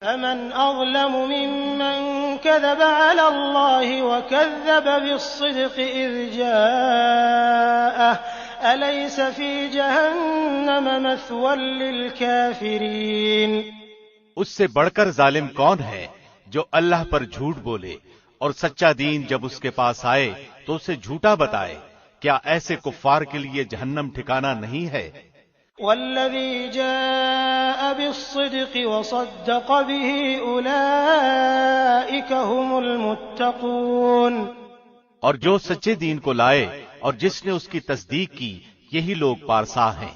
فمن أظلم ممن كذب على الله وكذب بالصدق إذ جاءه أليس في جهنم مثوى للكافرين۔ اس سے بڑھ کر ظالم کون ہے جو اللہ پر جھوٹ بولے اور سچا دین جب اس کے پاس آئے تو اسے جھوٹا بتائے؟ کیا ایسے کفار کے لیے جہنم ٹھکانہ نہیں ہے؟ والذي جاء بالصدق وصدق به أولئك هم المتقون۔ اور جو سچے دین کو لائے اور جس نے اس کی تصدیق کی یہی لوگ پارسا ہیں۔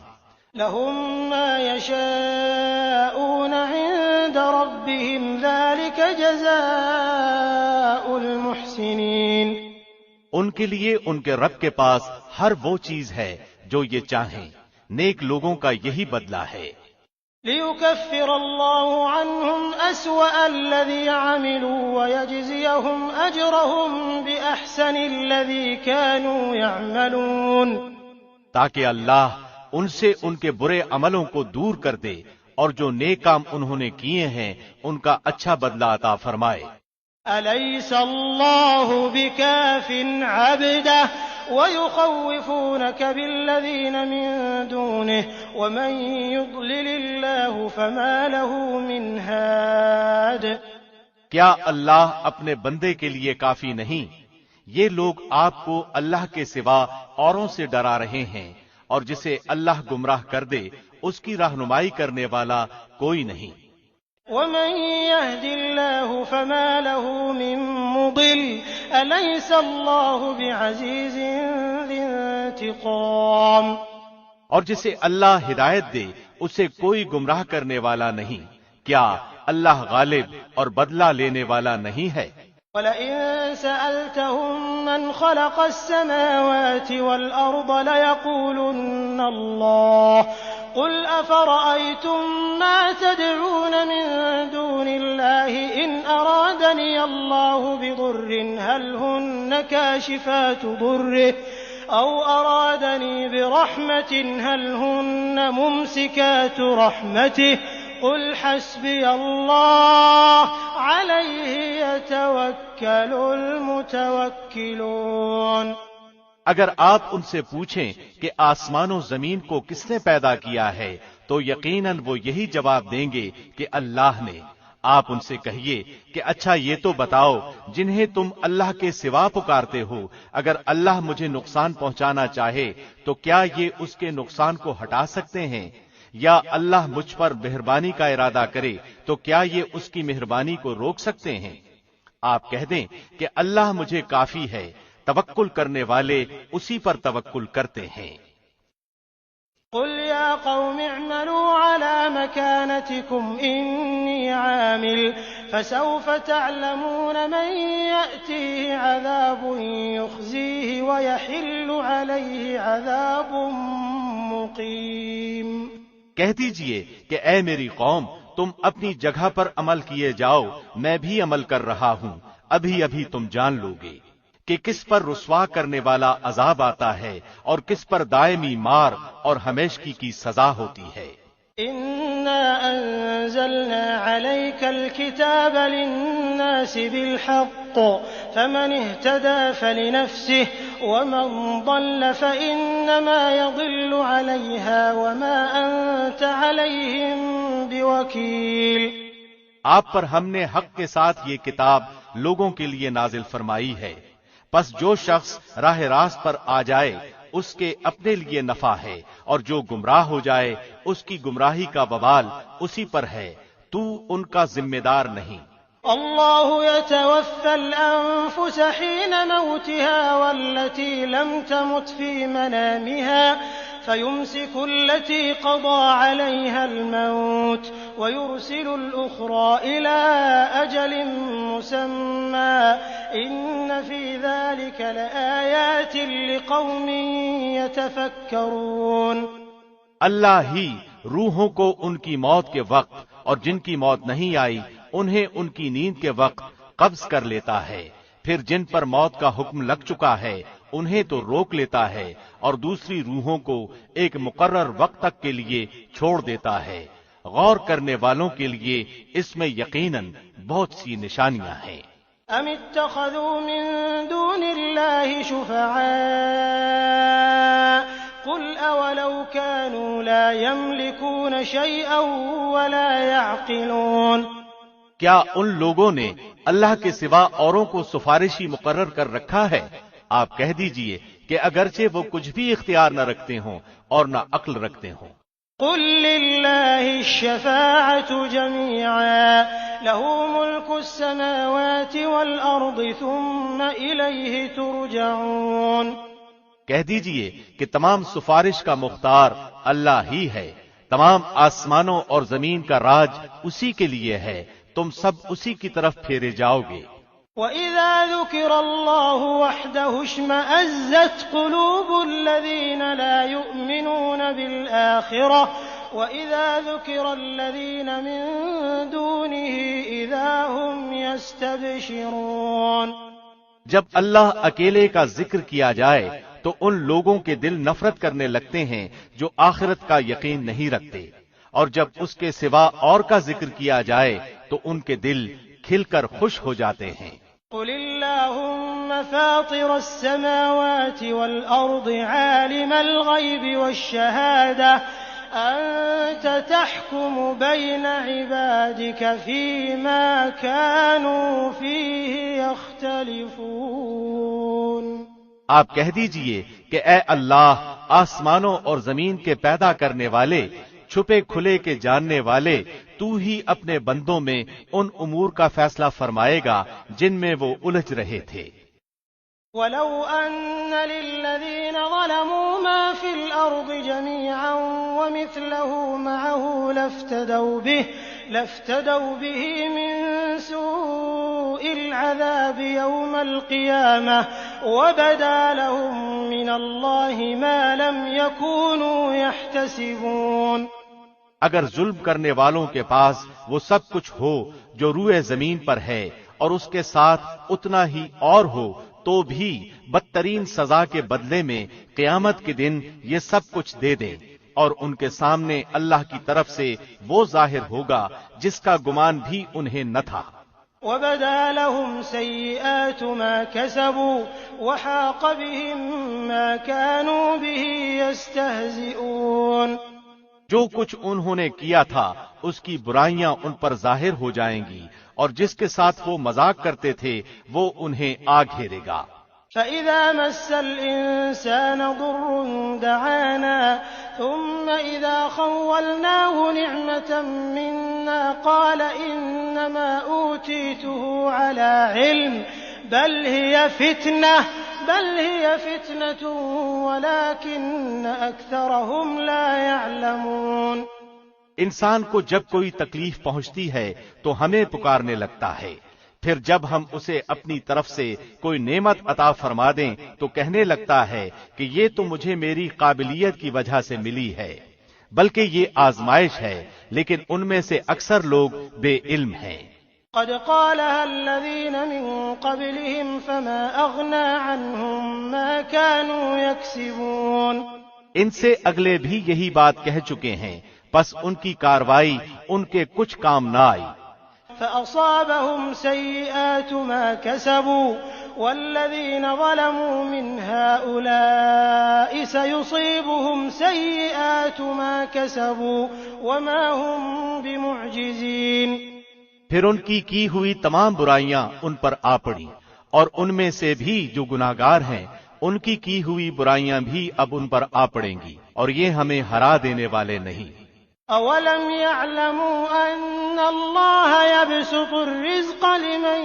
لهم ما يشاءون عند ربهم ذلك جزاء المحسنين۔ ان کے لیے ان کے رب کے پاس ہر وہ چیز ہے جو یہ چاہیں، نیک لوگوں کا یہی بدلہ ہے۔ ليكفر الله عنهم أسوأ الذي عملوا ويجزيهم أجرهم بأحسن الذي كانوا يعملون۔ تاکہ اللہ ان سے ان کے برے عملوں کو دور کر دے اور جو نیک کام انہوں نے کیے ہیں ان کا اچھا بدلہ عطا فرمائے۔ أليس الله بكاف عبده ويخوفونك بالذين من دونه ومن يضلل الله فما له من هاد۔ کیا اللہ اپنے بندے کے لیے کافی نہیں؟ یہ لوگ آپ کو اللہ کے سوا اوروں سے ڈرا رہے ہیں، اور جسے اللہ گمراہ کر دے اس کی رہنمائی کرنے والا کوئی نہیں۔ ومن يهد الله فما له من مضل أليس الله بعزيز ذي انتقام۔ اور جسے اللہ ہدایت دے اسے کوئی گمراہ کرنے والا نہیں، کیا اللہ غالب اور بدلہ لینے والا نہیں ہے؟ وَلَئِن سَأَلْتَهُم مَّنْ خَلَقَ السَّمَاوَاتِ وَالْأَرْضَ لَيَقُولُنَّ اللَّهُ قُلْ أَفَرَأَيْتُم مَّا تَدْعُونَ مِن دُونِ اللَّهِ إِنْ أَرَادَنِيَ اللَّهُ بِضُرٍّ هَلْ هُنَّ كَاشِفَاتُ ضُرِّهِ أَوْ أَرَادَنِي بِرَحْمَةٍ هَلْ هُنَّ مُمْسِكَاتُ رَحْمَتِهِ قُلْ حَسْبِيَ اللَّهُ عَلَيْهِ يَتَوَكَّلُ الْمُتَوَكِّلُونَ۔ اگر آپ ان سے پوچھیں کہ آسمان و زمین کو کس نے پیدا کیا ہے تو یقیناً وہ یہی جواب دیں گے کہ اللہ نے۔ آپ ان سے کہیے کہ اچھا یہ تو بتاؤ جنہیں تم اللہ کے سوا پکارتے ہو، اگر اللہ مجھے نقصان پہنچانا چاہے تو کیا یہ اس کے نقصان کو ہٹا سکتے ہیں؟ یا اللہ مجھ پر مہربانی کا ارادہ کرے تو کیا یہ اس کی مہربانی کو روک سکتے ہیں؟ آپ کہہ دیں کہ اللہ مجھے کافی ہے، توکل کرنے والے اسی پر توکل کرتے ہیں۔ قل يا قوم اعملوا على مكانتكم إني عامل فسوف تعلمون من يأتيه عذاب يخزيه ويحل عليه عذاب مقيم۔ کہہ دیجئے کہ اے میری قوم تم اپنی جگہ پر عمل کیے جاؤ، میں بھی عمل کر رہا ہوں، ابھی ابھی تم جان لو گے کہ کس پر رسوا کرنے والا عذاب آتا ہے اور کس پر دائمی مار اور ہمیشگی کی سزا ہوتی ہے۔ إنا أنزلنا عليك الكتاب للناس بالحق فمن اهتدى فلنفسه ومن ضل فإنما يضل عليها وما أنت عليهم بوكيل۔ آپ پر ہم نے حق کے ساتھ یہ کتاب لوگوں کے لیے نازل فرمائی ہے، پس جو شخص راہ راست پر آ جائے اس کے اپنے لیے نفع ہے، اور جو گمراہ ہو جائے اس کی گمراہی کا وبال اسی پر ہے، تو ان کا ذمہ دار نہیں۔ اللہ يتوفى الأنفس حين موتها والتي لم تمت في منامها فيمسك التي قضى عليها الموت ويرسل الأخرى إلى أجل مسمى إن في ذلك لآيات لقوم يتفكرون۔ اللہ ہی روحوں کو ان کی موت کے وقت اور جن کی موت نہیں آئی انہیں ان کی نیند کے وقت قبض کر لیتا ہے، پھر جن پر موت کا حکم لگ چکا ہے انہیں تو روک لیتا ہے اور دوسری روحوں کو ایک مقرر وقت تک کے لیے چھوڑ دیتا ہے، غور کرنے والوں کے لیے اس میں یقیناً بہت سی نشانیاں ہیں۔ ام اتخذوا من دون الله شفعاء قل اولو كانوا لا يملكون شيئا ولا يعقلون، کیا ان لوگوں نے اللہ کے سوا اوروں کو سفارشی مقرر کر رکھا ہے؟ آپ کہہ دیجئے کہ اگرچہ وہ کچھ بھی اختیار نہ رکھتے ہوں اور نہ عقل رکھتے ہوں۔ قل لله الشفاعة جميعا له ملك السماوات والأرض ثم إليه ترجعون، کہہ دیجئے کہ تمام سفارش کا مختار اللہ ہی ہے، تمام آسمانوں اور زمین کا راج اسی کے لیے ہے، تم سب اسی کی طرف پھیرے جاؤ گے۔ وَإِذَا ذُكِرَ اللَّهُ وَحْدَهُ اشْمَأَزَّتْ قُلُوبُ الَّذِينَ لَا يُؤْمِنُونَ بِالْآخِرَةِ وَإِذَا ذُكِرَ الَّذِينَ مِن دُونِهِ إِذَا هُمْ يَسْتَبْشِرُونَ، جب اللہ اکیلے کا ذکر کیا جائے تو ان لوگوں کے دل نفرت کرنے لگتے ہیں جو آخرت کا یقین نہیں رکھتے، اور جب اس کے سوا اور کا ذکر کیا جائے تو ان کے دل کھل کر خوش ہو جاتے ہیں۔ قل اللهم فاطر السماوات والأرض عالم الغيب والشهادة أنت تحكم بين عبادك فيما كانوا فيه يختلفون، آپ کہہ دیجئے کہ اے اللہ، آسمانوں اور زمین کے پیدا کرنے والے، چھپے کھلے کے جاننے والے، تو ہی اپنے بندوں میں ان امور کا فیصلہ فرمائے گا جن میں وہ الجھ رہے تھے۔ وَلَوْ أَنَّ لِلَّذِينَ ظَلَمُوا مَا فِي الْأَرْضِ جَمِيعًا وَمِثْلَهُ مَعَهُ لَافْتَدَوْا بِهِ مِنْ سُوءِ الْعَذَابِ يَوْمَ الْقِيَامَةِ وَبَدَا لَهُم مِّنَ اللَّهِ مَا لَمْ يَكُونُوا يَحْتَسِبُونَ، اگر ظلم کرنے والوں کے پاس وہ سب کچھ ہو جو روئے زمین پر ہے اور اس کے ساتھ اتنا ہی اور ہو تو بھی بدترین سزا کے بدلے میں قیامت کے دن یہ سب کچھ دے دیں، اور ان کے سامنے اللہ کی طرف سے وہ ظاہر ہوگا جس کا گمان بھی انہیں نہ تھا۔ وَبَدَا لَهُمْ سَيِّئَاتُ مَا كَسَبُوا وَحَاقَ بِهِم مَّا كَانُوا بِهِ يَسْتَهْزِئُونَ، جو کچھ انہوں نے کیا تھا اس کی برائیاں ان پر ظاہر ہو جائیں گی، اور جس کے ساتھ وہ مذاق کرتے تھے وہ انہیں آ گھیرے گا۔ فَإِذَا مَسَّ الْإِنسَانَ ضُرٌّ دَعَانَا ثُمَّ إِذَا خَوَّلْنَاهُ نِعْمَةً مِنَّا قَالَ إِنَّمَا أُوتِيتُهُ عَلَى عِلْمٍ بَلْ هِيَ فِتْنَةٌ وَلَكِنَّ أَكْثَرَهُمْ لَا يَعْلَمُونَ، انسان کو جب کوئی تکلیف پہنچتی ہے تو ہمیں پکارنے لگتا ہے، پھر جب ہم اسے اپنی طرف سے کوئی نعمت عطا فرما دیں تو کہنے لگتا ہے کہ یہ تو مجھے میری قابلیت کی وجہ سے ملی ہے، بلکہ یہ آزمائش ہے، لیکن ان میں سے اکثر لوگ بے علم ہیں۔ قد قالها الذين من قبلهم فما أغنى عنهم ما كانوا يكسبون، ان سے اگلے بھی یہی بات کہہ چکے ہیں، پس ان کی کاروائی ان کے کچھ کام نہ آئی۔ فأصابهم سيئات ما كسبوا والذين ظلموا من هؤلاء سيصيبهم سيئات ما كسبوا وما هم بمعجزين، پھر ان کی ہوئی تمام برائیاں ان پر آ پڑی، اور ان میں سے بھی جو گناہگار ہیں ان کی ہوئی برائیاں بھی اب ان پر آ پڑیں گی، اور یہ ہمیں ہرا دینے والے نہیں۔ أَوَلَمْ يَعْلَمُوا أَنَّ اللَّهَ يَبْسُطُ الرِّزْقَ لِمَن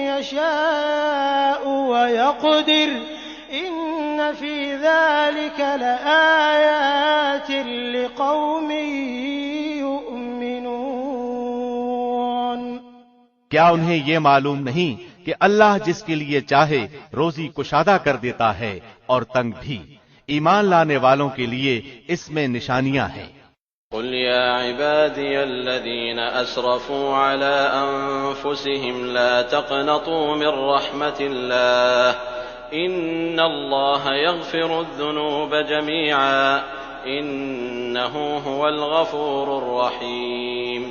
يَشَاءُ وَيَقْدِرُ إِنَّ فِي ذَلِكَ لَآيَاتٍ لِقَوْمٍ يُؤْمِنُونَ، کیا انہیں یہ معلوم نہیں کہ اللہ جس کے لیے چاہے روزی کشادہ کر دیتا ہے اور تنگ بھی؟ ایمان لانے والوں کے لیے اس میں نشانیاں ہیں۔ قل يا عبادي الذين أسرفوا على أنفسهم لا تقنطوا من رحمة الله إن الله يغفر الذنوب جميعا إنه هو الغفور الرحيم۔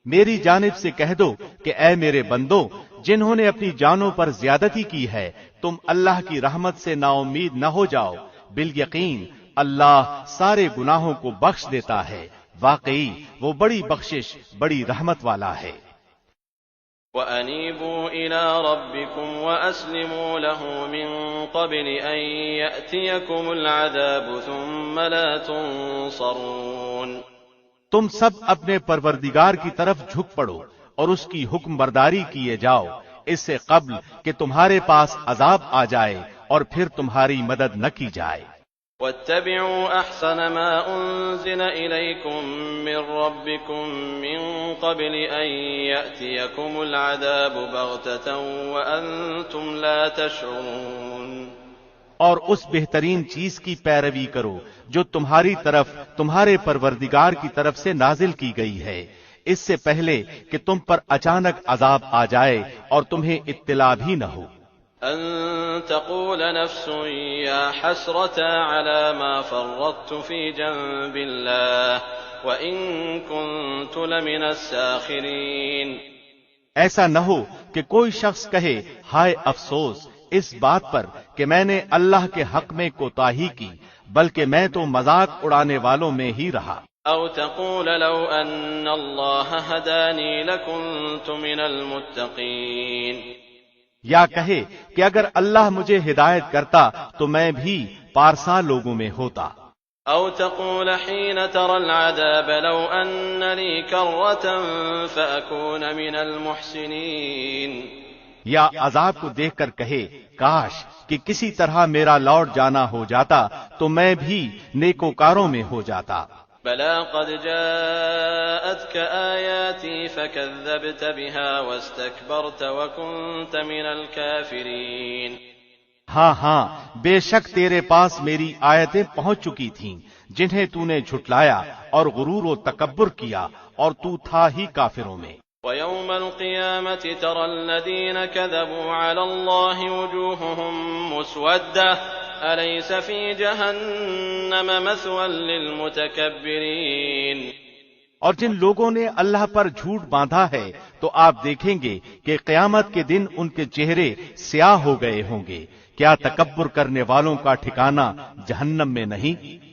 میری جانب سے کہہ دو کہ اے میرے بندو، جنہوں نے اپنی جانوں پر زیادتی کی ہے، تم اللہ کی رحمت سے نا امید نہ ہو جاؤ، بالیقین اللہ سارے گناہوں کو بخش دیتا ہے، واقعی وہ بڑی بخشش بڑی رحمت والا ہے۔ وَأَنِيبُوا إِلَىٰ رَبِّكُمْ وَأَسْلِمُوا لَهُ مِن قَبْلِ أَن يَأْتِيَكُمُ الْعَذَابُ ثُمَّ لَا تُنصَرُونَ۔ تم سب اپنے پروردگار کی طرف جھک پڑو اور اس کی حکم برداری کیے جاؤ، اس سے قبل کہ تمہارے پاس عذاب آ جائے اور پھر تمہاری مدد نہ کی جائے۔ وَاتَّبِعُوا أَحْسَنَ مَا أُنزِلَ إِلَيْكُم مِّن رَّبِّكُم مِّن قَبْلِ أَن يَأْتِيَكُمُ الْعَذَابُ بَغْتَةً وَأَنتُمْ لَا تَشْعُرُونَ۔ اور اس بہترین چیز کی پیروی کرو جو تمہاری طرف تمہارے پروردگار کی طرف سے نازل کی گئی ہے، اس سے پہلے کہ تم پر اچانک عذاب آ جائے اور تمہیں اطلاع بھی نہ ہو۔ أن تقول نفس يا حسرة على ما فرطت في جنب الله وإن كنت لمن الساخرين۔ ایسا نہ ہو کہ کوئی شخص کہے ہائے افسوس اس بات پر کہ میں نے اللہ کے حق میں کوتاہی کی، بلکہ میں تو مذاق اڑانے والوں میں ہی رہا۔ أو تقول لو أن الله هداني لكنت من المتقين۔ یا کہے کہ اگر اللہ مجھے ہدایت کرتا تو میں بھی پارسا لوگوں میں ہوتا۔ أو تقول حين ترى العذاب لو أن لي كرة فأكون من المحسنين۔ یا عذاب کو دیکھ کر کہے کاش کہ کسی طرح میرا لوٹ جانا ہو جاتا تو میں بھی نیکوکاروں میں ہو جاتا۔ بلى قد جاءتك آياتي فكذبت بها واستكبرت وكنت من الكافرين۔ ہاں ہاں، بے شک تیرے پاس میری آیتیں پہنچ چکی تھیں جنہیں تو نے جھٹلایا اور غرور و تکبر کیا اور تو تھا ہی کافروں میں۔ ويوم القيامة ترى الذين كذبوا على الله وجوههم مسودة أليس في جهنم مثوى للمتكبرين۔ اور جن لوگوں نے اللہ پر جھوٹ باندھا ہے تو آپ دیکھیں گے کہ قیامت کے دن ان کے چہرے سیاہ ہو گئے ہوں گے، کیا تکبر کرنے والوں کا ٹھکانہ جہنم میں نہیں؟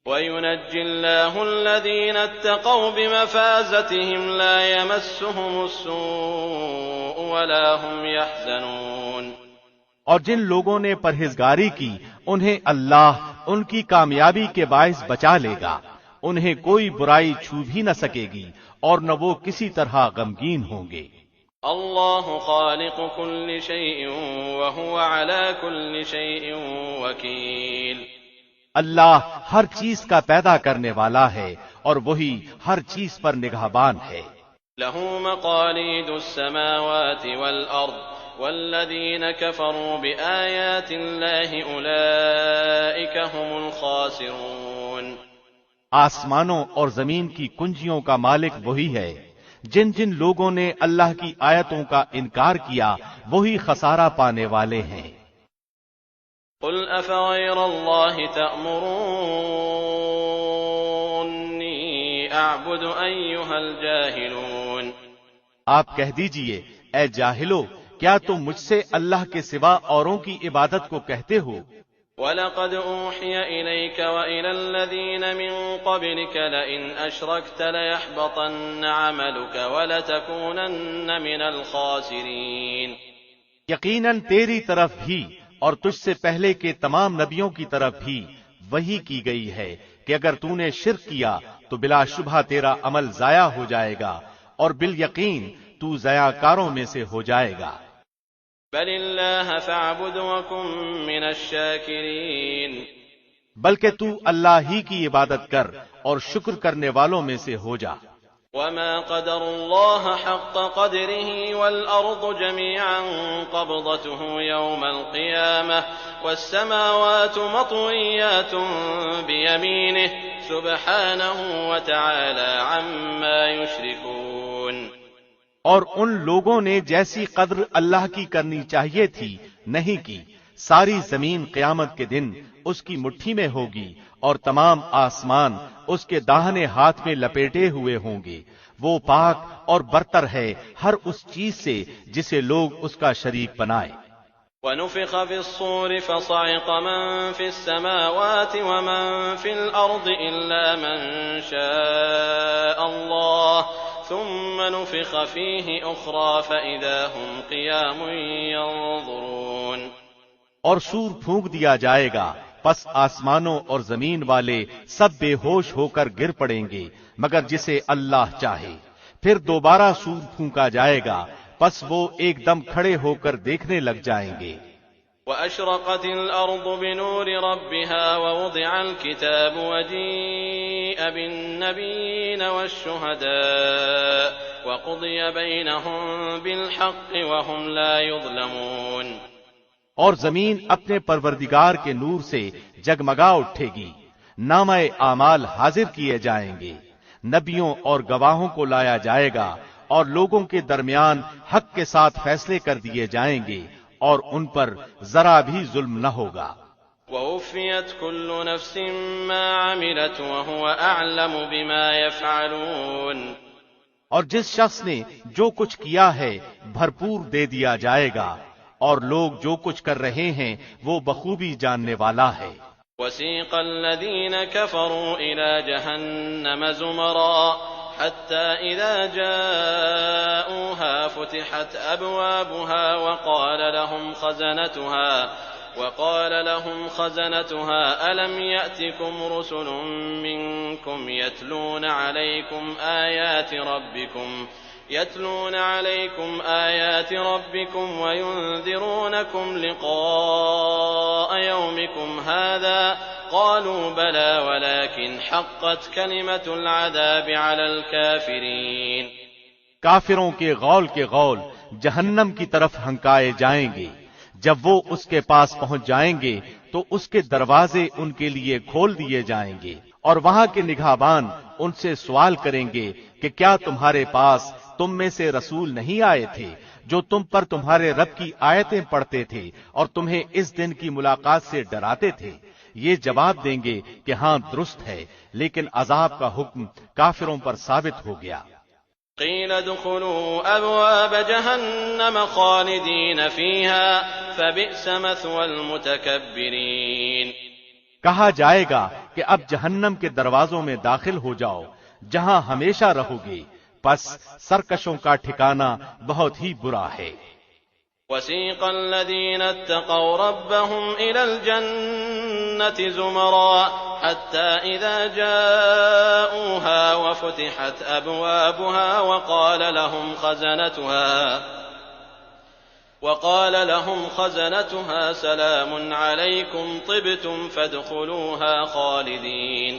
وَيُنَجِّي اللَّهُ الَّذِينَ اتَّقَوْا بِمَفَازَتِهِمْ لَا يَمَسُّهُمُ السُّوءُ وَلَا هُمْ يَحْزَنُونَ۔ اور جن لوگوں نے پرہیزگاری کی انہیں اللہ ان کی کامیابی کے باعث بچا لے گا، انہیں کوئی برائی چھو بھی نہ سکے گی اور نہ وہ کسی طرح غمگین ہوں گے۔ اللہ خالق كل شيء وهو على كل شيء وكيل۔ اللہ ہر چیز کا پیدا کرنے والا ہے اور وہی ہر چیز پر نگہبان ہے۔ له مقاليد السماوات والأرض والذين كفروا بآيات الله أولئك هم الخاسرون۔ آسمانوں اور زمین کی کنجیوں کا مالک وہی ہے، جن جن لوگوں نے اللہ کی آیتوں کا انکار کیا وہی خسارہ پانے والے ہیں۔ قل أفغير الله تأمروني أعبد أيها الجاهلون۔ آپ کہہ دیجئے اے جاہلو، کیا تم مجھ سے اللہ کے سوا اوروں کی عبادت کو کہتے ہو؟ وَلَقَدْ أُوحِيَ إِلَيْكَ وَإِلَى الَّذِينَ مِن قَبْلِكَ لَئِنْ أَشْرَكْتَ لَيَحْبَطَنَّ عَمَلُكَ وَلَتَكُونَنَّ مِنَ الْخَاسِرِينَ۔ یقیناً تیری طرف بھی اور تجھ سے پہلے کے تمام نبیوں کی طرف بھی وہی کی گئی ہے کہ اگر تو نے شرک کیا تو بلا شبہ تیرا عمل ضائع ہو جائے گا اور بالیقین تو ضیاء کاروں میں سے ہو جائے گا۔ بل اللہ فاعبد وکن من الشاکرین۔ بلکہ تو اللہ ہی کی عبادت کر اور شکر کرنے والوں میں سے ہو جا۔ وما قدر الله حق قدره والأرض جميعا قبضته يوم القيامة والسماوات مطويات بيمينه سبحانه وتعالى عما يشركون۔ اور ان لوگوں نے جیسی قدر اللہ کی کرنی چاہیے تھی نہیں کی، ساری زمین قیامت کے دن اس کی مٹھی میں ہوگی اور تمام آسمان اس کے داہنے ہاتھ میں لپیٹے ہوئے ہوں گے۔ وہ پاک اور برتر ہے ہر اس چیز سے جسے لوگ اس کا شریک بنائے۔ وَنُفِخَ فِي الصُّورِ فَصَعِقَ مَن فِي السَّمَاوَاتِ وَمَن فِي الْأَرْضِ إِلَّا مَن شَاءَ اللَّهُ ثُمَّ نُفِخَ فِيهِ أُخْرَىٰ فَإِذَا هُمْ قِيَامٌ يَنظُرُونَ۔ اور سور پھونک دیا جائے گا، پس آسمانوں اور زمین والے سب بے ہوش ہو کر گر پڑیں گے مگر جسے اللہ چاہے۔ پھر دوبارہ سور پھونکا جائے گا، پس وہ ایک دم کھڑے ہو کر دیکھنے لگ جائیں گے۔ وَأَشْرَقَتِ الْأَرْضُ بِنُورِ رَبِّهَا وَوُضِعَ الْكِتَابُ وَجِيءَ بِالنَّبِيِّينَ وَالشُّهَدَاءِ وَقُضِيَ بَيْنَهُم بِالْحَقِّ وَهُمْ لَا يُظْلَمُونَ۔ اور زمین اپنے پروردگار کے نور سے جگمگا اٹھے گی، نامہ اعمال حاضر کیے جائیں گے، نبیوں اور گواہوں کو لایا جائے گا اور لوگوں کے درمیان حق کے ساتھ فیصلے کر دیے جائیں گے اور ان پر ذرا بھی ظلم نہ ہوگا۔ وَوُفِّيَتْ كُلُّ نَفْسٍ مَّا عَمِلَتْ وَهُوَ أَعْلَمُ بِمَا يَفْعَلُونَ۔ اور جس شخص نے جو کچھ کیا ہے بھرپور دے دیا جائے گا، اور لوگ جو کچھ کر رہے ہیں وہ بخوبی جاننے والا ہے۔ وَسِيقَ الَّذِينَ كَفَرُوا إِلَىٰ جَهَنَّمَ زُمَرًا حَتَّىٰ إِذَا جَاءُوهَا فُتِحَتْ أَبْوَابُهَا وَقَالَ لَهُمْ خَزَنَتُهَا أَلَمْ يَأْتِكُمْ رُسُلٌ مِّنكُمْ يَتْلُونَ عَلَيْكُمْ آيَاتِ رَبِّكُمْ وَيُنذِرُونَكُمْ لِقَاءَ يَوْمِكُمْ هَٰذَا قَالُوا بَلَىٰ وَلَٰكِنْ حَقَّتْ كَلِمَةُ الْعَذَابِ عَلَى الْكَافِرِينَ۔ کافروں کے غول جہنم کی طرف ہنکائے جائیں گے، جب وہ اس کے پاس پہنچ جائیں گے تو اس کے دروازے ان کے لیے کھول دیے جائیں گے، اور وہاں کے نگہبان ان سے سوال کریں گے کہ کیا تمہارے پاس تم میں سے رسول نہیں آئے تھے جو تم پر تمہارے رب کی آیتیں پڑھتے تھے اور تمہیں اس دن کی ملاقات سے ڈراتے تھے؟ یہ جواب دیں گے کہ ہاں درست ہے، لیکن عذاب کا حکم کافروں پر ثابت ہو گیا۔ قِيلَ ادْخُلُوا أَبْوَابَ جَهَنَّمَ خَالِدِينَ فِيهَا فَبِئْسَ مَثْوَى الْمُتَكَبِّرِينَ۔ کہا جائے گا کہ اب جہنم کے دروازوں میں داخل ہو جاؤ، جہاں ہمیشہ رہو گے، پس سرکشوں کا ٹھکانہ بہت ہی برا ہے۔ وَسِيقَ الَّذِينَ اتَّقَوْا رَبَّهُمْ إِلَى الْجَنَّةِ زُمَرًا حَتَّىٰ إِذَا جَاءُوهَا وَفُتِحَتْ أَبْوَابُهَا وَقَالَ لَهُمْ خَزَنَتُهَا سَلَامٌ عَلَيْكُمْ طِبْتُمْ فَادْخُلُوهَا خَالِدِينَ۔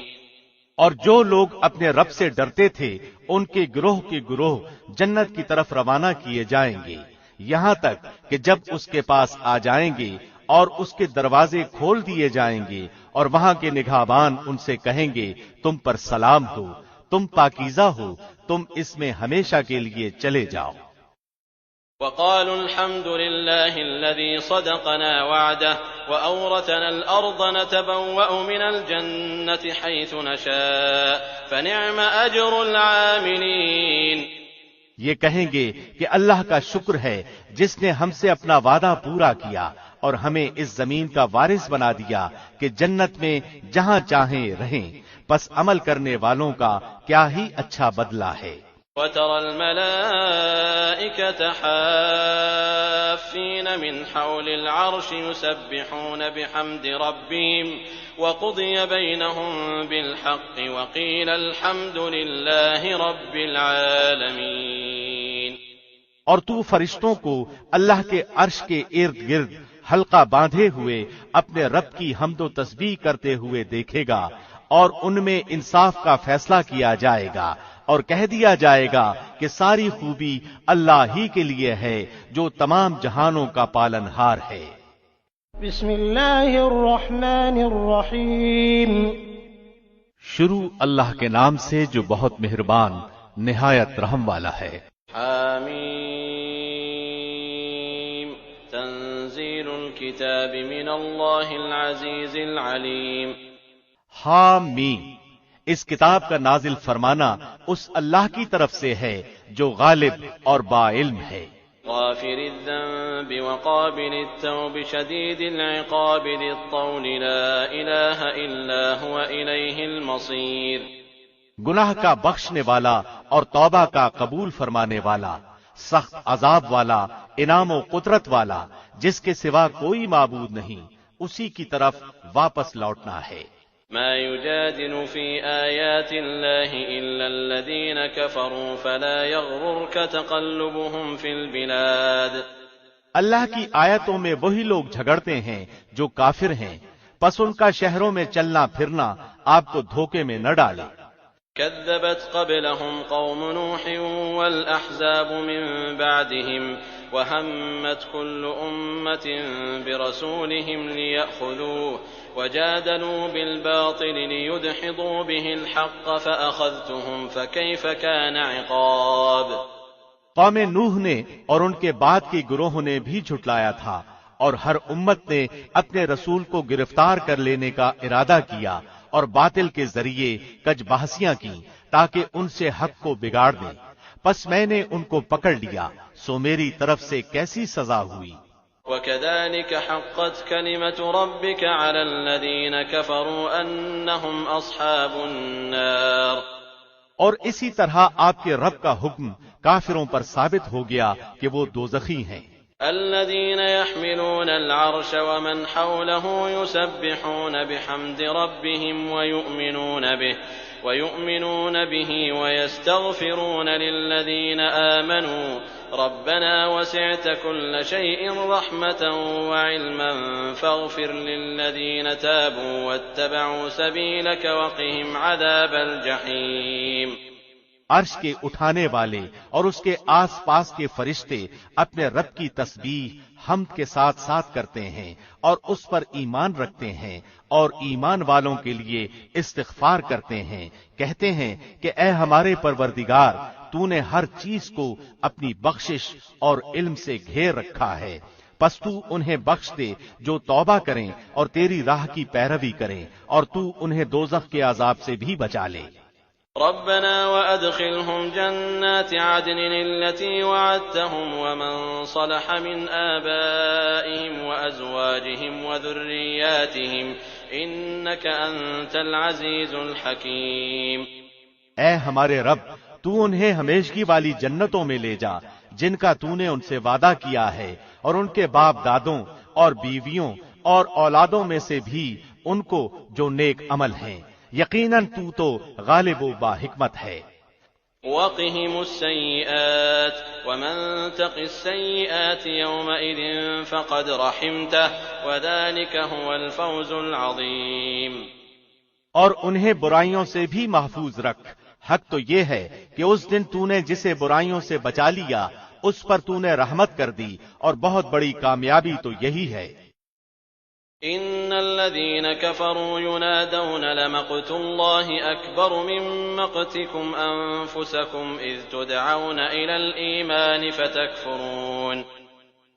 اور جو لوگ اپنے رب سے ڈرتے تھے ان کے گروہ جنت کی طرف روانہ کیے جائیں گے، یہاں تک کہ جب اس کے پاس آ جائیں گے اور اس کے دروازے کھول دیے جائیں گے اور وہاں کے نگہبان ان سے کہیں گے تم پر سلام ہو، تم پاکیزہ ہو، تم اس میں ہمیشہ کے لیے چلے جاؤ۔ وَقَالُوا الْحَمْدُ لِلَّهِ الَّذِي صَدَقَنَا وَعْدَهُ وَأَوْرَثَنَا الْأَرْضَ نَتَبَوَّأُ مِنَ الْجَنَّةِ حَيْثُ نَشَاءُ فَنِعْمَ أَجْرُ الْعَامِلِينَ۔ یہ کہیں گے کہ اللہ کا شکر ہے جس نے ہم سے اپنا وعدہ پورا کیا اور ہمیں اس زمین کا وارث بنا دیا کہ جنت میں جہاں چاہیں رہیں، پس عمل کرنے والوں کا کیا ہی اچھا بدلہ ہے۔ وَتَرَى الْمَلَائِكَةَ حَافِّينَ مِنْ حَوْلِ الْعَرْشِ يُسَبِّحُونَ بِحَمْدِ رَبِّهِمْ وَقُضِيَ بَيْنَهُم بِالْحَقِّ وَقِيلَ الْحَمْدُ لِلَّهِ رَبِّ الْعَالَمِينَ۔ اور تو فرشتوں کو اللہ کے عرش کے ارد گرد حلقہ باندھے ہوئے اپنے رب کی حمد و تسبیح کرتے ہوئے دیکھے گا، اور ان میں انصاف کا فیصلہ کیا جائے گا اور کہہ دیا جائے گا کہ ساری خوبی اللہ ہی کے لیے ہے جو تمام جہانوں کا پالنہار ہے۔ بسم اللہ الرحمن الرحیم۔ شروع اللہ کے نام سے جو بہت مہربان نہایت رحم والا ہے۔ حامیم تنزیل الکتاب الكتاب من الله العزيز العليم. حامیم، اس کتاب کا نازل فرمانا اس اللہ کی طرف سے ہے جو غالب اور باعلم ہے. غافر الذنب وقابل التوب شديد العقاب ذي الطول لا إله إلا هو إليه المصير. گناہ کا بخشنے والا اور توبہ کا قبول فرمانے والا، سخت عذاب والا، انعام و قدرت والا، جس کے سوا کوئی معبود نہیں، اسی کی طرف واپس لوٹنا ہے. ما يجادل في آيات الله إلا الذين كفروا فلا يغررك تقلبهم في البلاد. اللہ کی آیتوں میں وہی لوگ جھگڑتے ہیں جو کافر ہیں، پس ان کا شہروں میں چلنا پھرنا آپ کو دھوکے میں نہ ڈالے. كذبت قبلهم قوم نوح والأحزاب من بعدهم وهمت كل أمة برسولهم ليأخذوه وجادلوا بالباطل ليدحضوا به الحق فأخذتهم فكيف كان عقاب. قوم نوح نے اور ان کے بعد کے گروہوں نے بھی جھٹلایا تھا، اور ہر امت نے اپنے رسول کو گرفتار کر لینے کا ارادہ کیا اور باطل کے ذریعے کج بحثیاں کی تاکہ ان سے حق کو بگاڑ دیں. پس میں نے ان کو پکڑ لیا، سو میری طرف سے کیسی سزا ہوئی. وَكَذَلِكَ حَقَّتْ كَلِمَةُ رَبِّكَ عَلَى الَّذِينَ كَفَرُوا أَنَّهُمْ أَصْحَابُ النَّارِ. اور اسی طرح آپ کے رب کا حکم کافروں پر ثابت ہو گیا کہ وہ دوزخی ہیں. الذين يحملون العرش ومن حوله يسبحون بحمد ربهم ويؤمنون به ويستغفرون للذين آمنوا ربنا وسعت كل شيء رحمة وعلما فاغفر للذين تابوا واتبعوا سبيلك وقهم عذاب الجحيم. عرش کے اٹھانے والے اور اس کے آس پاس کے فرشتے اپنے رب کی تسبیح حمد کے ساتھ ساتھ کرتے ہیں اور اس پر ایمان رکھتے ہیں اور ایمان والوں کے لیے استغفار کرتے ہیں، کہتے ہیں کہ اے ہمارے پروردگار، تو نے ہر چیز کو اپنی بخشش اور علم سے گھیر رکھا ہے، پس تو انہیں بخش دے جو توبہ کریں اور تیری راہ کی پیروی کریں، اور تو انہیں دوزخ کے عذاب سے بھی بچا لے. ربنا وأدخلهم جنات عدن التي وعدتهم ومن صلح من آبائهم وأزواجهم وذرياتهم إنك أنت العزيز الحكيم. اے ہمارے رب، تو انہیں ہمیشگی والی جنتوں میں لے جا جن کا تو نے ان سے وعدہ کیا ہے، اور ان کے باپ دادوں اور بیویوں اور اولادوں میں سے بھی ان کو جو نیک عمل ہیں. یقیناً تو غالب و با حکمت ہے. وقهم السيئات ومن تق السيئات يومئذ فقد رحمته وذلك هو الفوز العظيم. اور انہیں برائیوں سے بھی محفوظ رکھ. حق تو یہ ہے کہ اس دن تو نے جسے برائیوں سے بچا لیا اس پر تو نے رحمت کر دی، اور بہت بڑی کامیابی تو یہی ہے. ان الذين كفروا ينادون لمقت الله اكبر من مقتكم انفسكم اذ تدعون الى الايمان فتكفرون.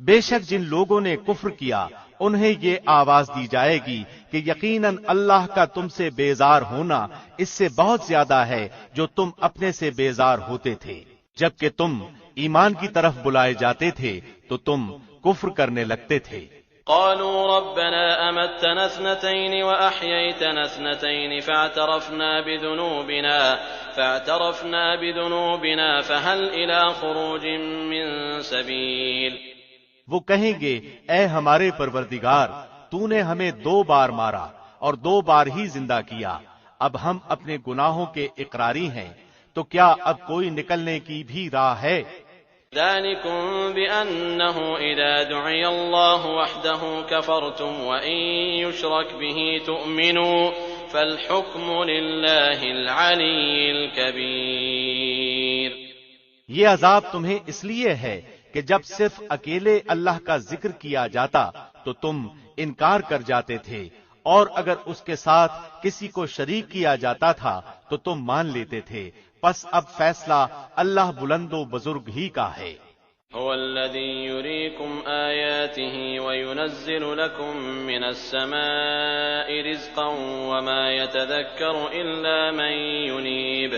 بے شک جن لوگوں نے کفر کیا انہیں یہ آواز دی جائے گی کہ یقیناً اللہ کا تم سے بیزار ہونا اس سے بہت زیادہ ہے جو تم اپنے سے بیزار ہوتے تھے. جبکہ تم ایمان کی طرف بلائے جاتے تھے تو تم کفر کرنے لگتے تھے. قالوا ربنا أمتنا اثنتين وأحييتنا اثنتين فاعترفنا بذنوبنا فهل إلى خروج من سبيل. وہ کہیں گے اے ہمارے پروردگار، تو نے ہمیں 2 بار مارا اور 2 بار ہی زندہ کیا، اب ہم اپنے گناہوں کے اقراری ہیں، تو کیا اب کوئی نکلنے کی بھی راہ ہے؟ ذلكم بأنه إذا دعي الله وحده كفرتم وإن يشرك به تؤمنوا فالحكم لله العلي الكبير. یہ عذاب تمہیں اس لیے ہے کہ جب صرف اکیلے اللہ کا ذکر کیا جاتا تو تم انکار کر جاتے تھے، اور اگر اس کے ساتھ کسی کو شریک کیا جاتا تھا تو تم مان لیتے تھے. پس اب فیصلہ اللہ بلند و بزرگ ہی کا ہے. هو الذي يريكم آياته وينزل لكم من السماء رزقا وما يتذكر إلا من ينيب.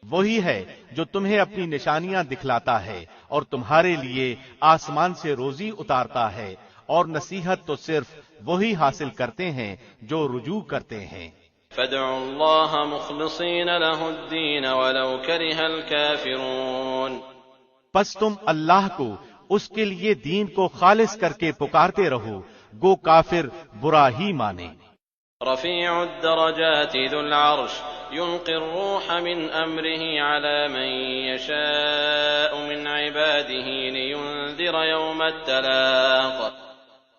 وہی ہے جو تمہیں اپنی نشانیاں دکھلاتا ہے اور تمہارے لیے آسمان سے روزی اتارتا ہے، اور نصیحت تو صرف وہی حاصل کرتے ہیں جو رجوع کرتے ہیں. فادعوا الله مخلصين له الدين ولو كره الكافرون. پس تم اللہ کو اس کے لیے دین کو خالص کر کے پکارتے رہو، گو کافر برا ہی مانے. رفيع الدرجات ذو العرش يلقي الروح من أمره على من يشاء من عباده لينذر يوم التلاق.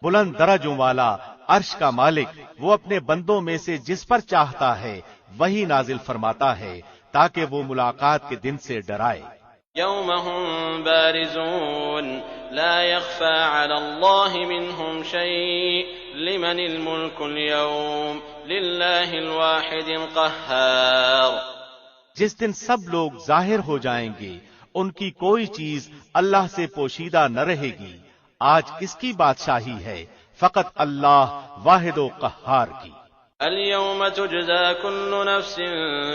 بلند درجوں والا عرش کا مالک وہ اپنے بندوں میں سے جس پر چاہتا ہے وہی نازل فرماتا ہے تاکہ وہ ملاقات کے دن سے ڈرائے. يوم هم بارزون لا يخفى على الله منهم شيء لمن الملك اليوم لله الواحد القهار. جس دن سب لوگ ظاہر ہو جائیں گے، ان کی کوئی چیز اللہ سے پوشیدہ نہ رہے گی. آج کس کی بادشاہی ہے؟ فقط اللہ واحد و قہار کی. اليوم تجزى كل نفس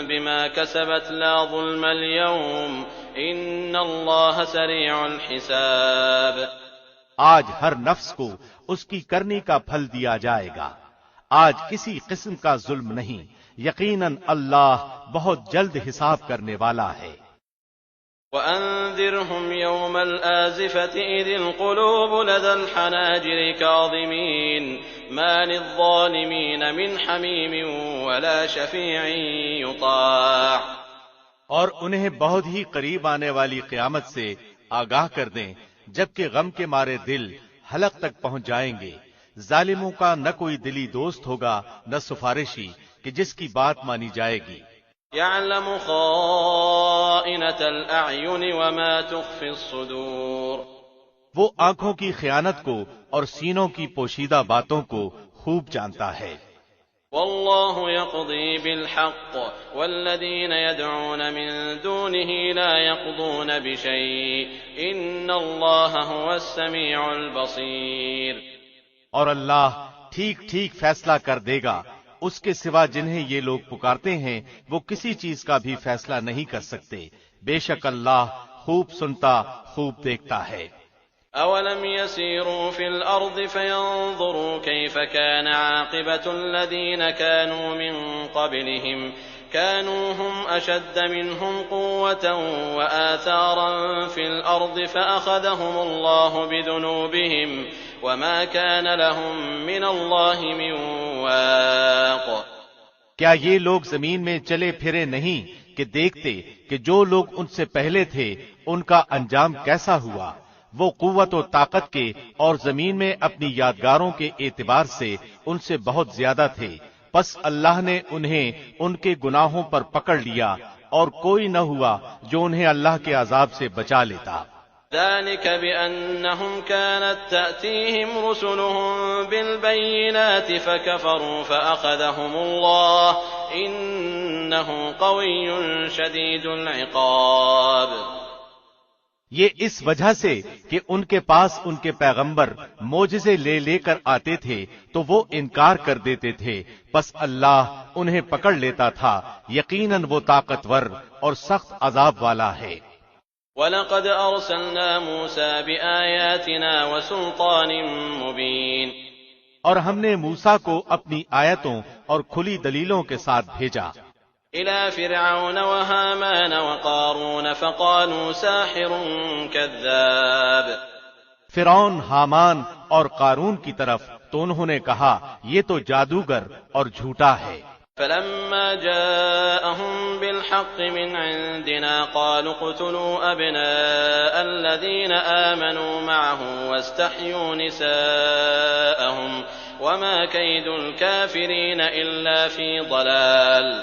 بما كسبت لا ظلم اليوم ان الله سريع الحساب. آج ہر نفس کو اس کی کرنی کا پھل دیا جائے گا. آج کسی قسم کا ظلم نہیں، یقیناً اللہ بہت جلد حساب کرنے والا ہے. وأنذرهم يوم الآزفة إذ القلوب لدى الحناجر كاظمين ما للظالمين من حميم ولا شفيع يطاع. اور انہیں بہت ہی قریب آنے والی قیامت سے آگاہ کر دیں جبکہ غم کے مارے دل حلق تک پہنچ جائیں گے. ظالموں کا نہ کوئی دلی دوست ہوگا نہ سفارشی کہ جس کی بات مانی جائے گی. يعلم خائنة الأعين وما تخفي الصدور. وہ آنکھوں کی خیانت کو اور سینوں کی پوشیدہ باتوں کو خوب جانتا ہے. والله يقضي بالحق والذين يدعون من دونه لا يقضون بشيء إن الله هو السميع البصير. اور اللہ ٹھیک ٹھیک فیصلہ کر دے گا. اس کے سوا جنہیں یہ لوگ پکارتے ہیں وہ کسی چیز کا بھی فیصلہ نہیں کر سکتے. بے شک اللہ خوب سنتا خوب دیکھتا ہے. أولم يسيروا في الأرض فينظروا كيف كان عاقبة الذين كانوا من قبلهم كانوا هم أشد منهم قوة وآثارا في الأرض فأخذهم الله بذنوبهم وما كان لهم من الله من واق. کیا یہ لوگ زمین میں چلے پھرے نہیں کہ دیکھتے کہ جو لوگ ان سے پہلے تھے ان کا انجام کیسا ہوا؟ وہ قوت و طاقت کے اور زمین میں اپنی یادگاروں کے اعتبار سے ان سے بہت زیادہ تھے. پس اللہ نے انہیں ان کے گناہوں پر پکڑ لیا اور کوئی نہ ہوا جو انہیں اللہ کے عذاب سے بچا لیتا. ذلك بأنهم كانت تأتيهم رسلهم بالبينات فكفروا فأخذهم الله إنه قوي شديد العقاب. یہ اس وجہ سے کہ ان کے پاس ان کے پیغمبر معجزے لے لے کر آتے تھے تو وہ انکار کر دیتے تھے، پس اللہ انہیں پکڑ لیتا تھا. یقیناً وہ طاقتور اور سخت عذاب والا ہے. وَلَقَدْ أَرْسَلْنَا مُوسَى بِآيَاتِنَا وَسُلْطَانٍ مُبِينٍ. اور ہم نے موسیٰ کو اپنی آیتوں اور کھلی دلیلوں کے ساتھ بھیجا. إِلَى فِرْعَوْنَ وَهَامَانَ وَقَارُونَ فَقَالُوا سَاحِرٌ كَذَّابٌ. فرعون، حامان اور قارون کی طرف تو انہوں نے کہا یہ تو جادوگر اور جھوٹا ہے. فلما جاءهم بالحق من عندنا قالوا اقتلوا أبناء الذين آمنوا معه واستحيوا نساءهم وما كيد الكافرين إلا في ضلال.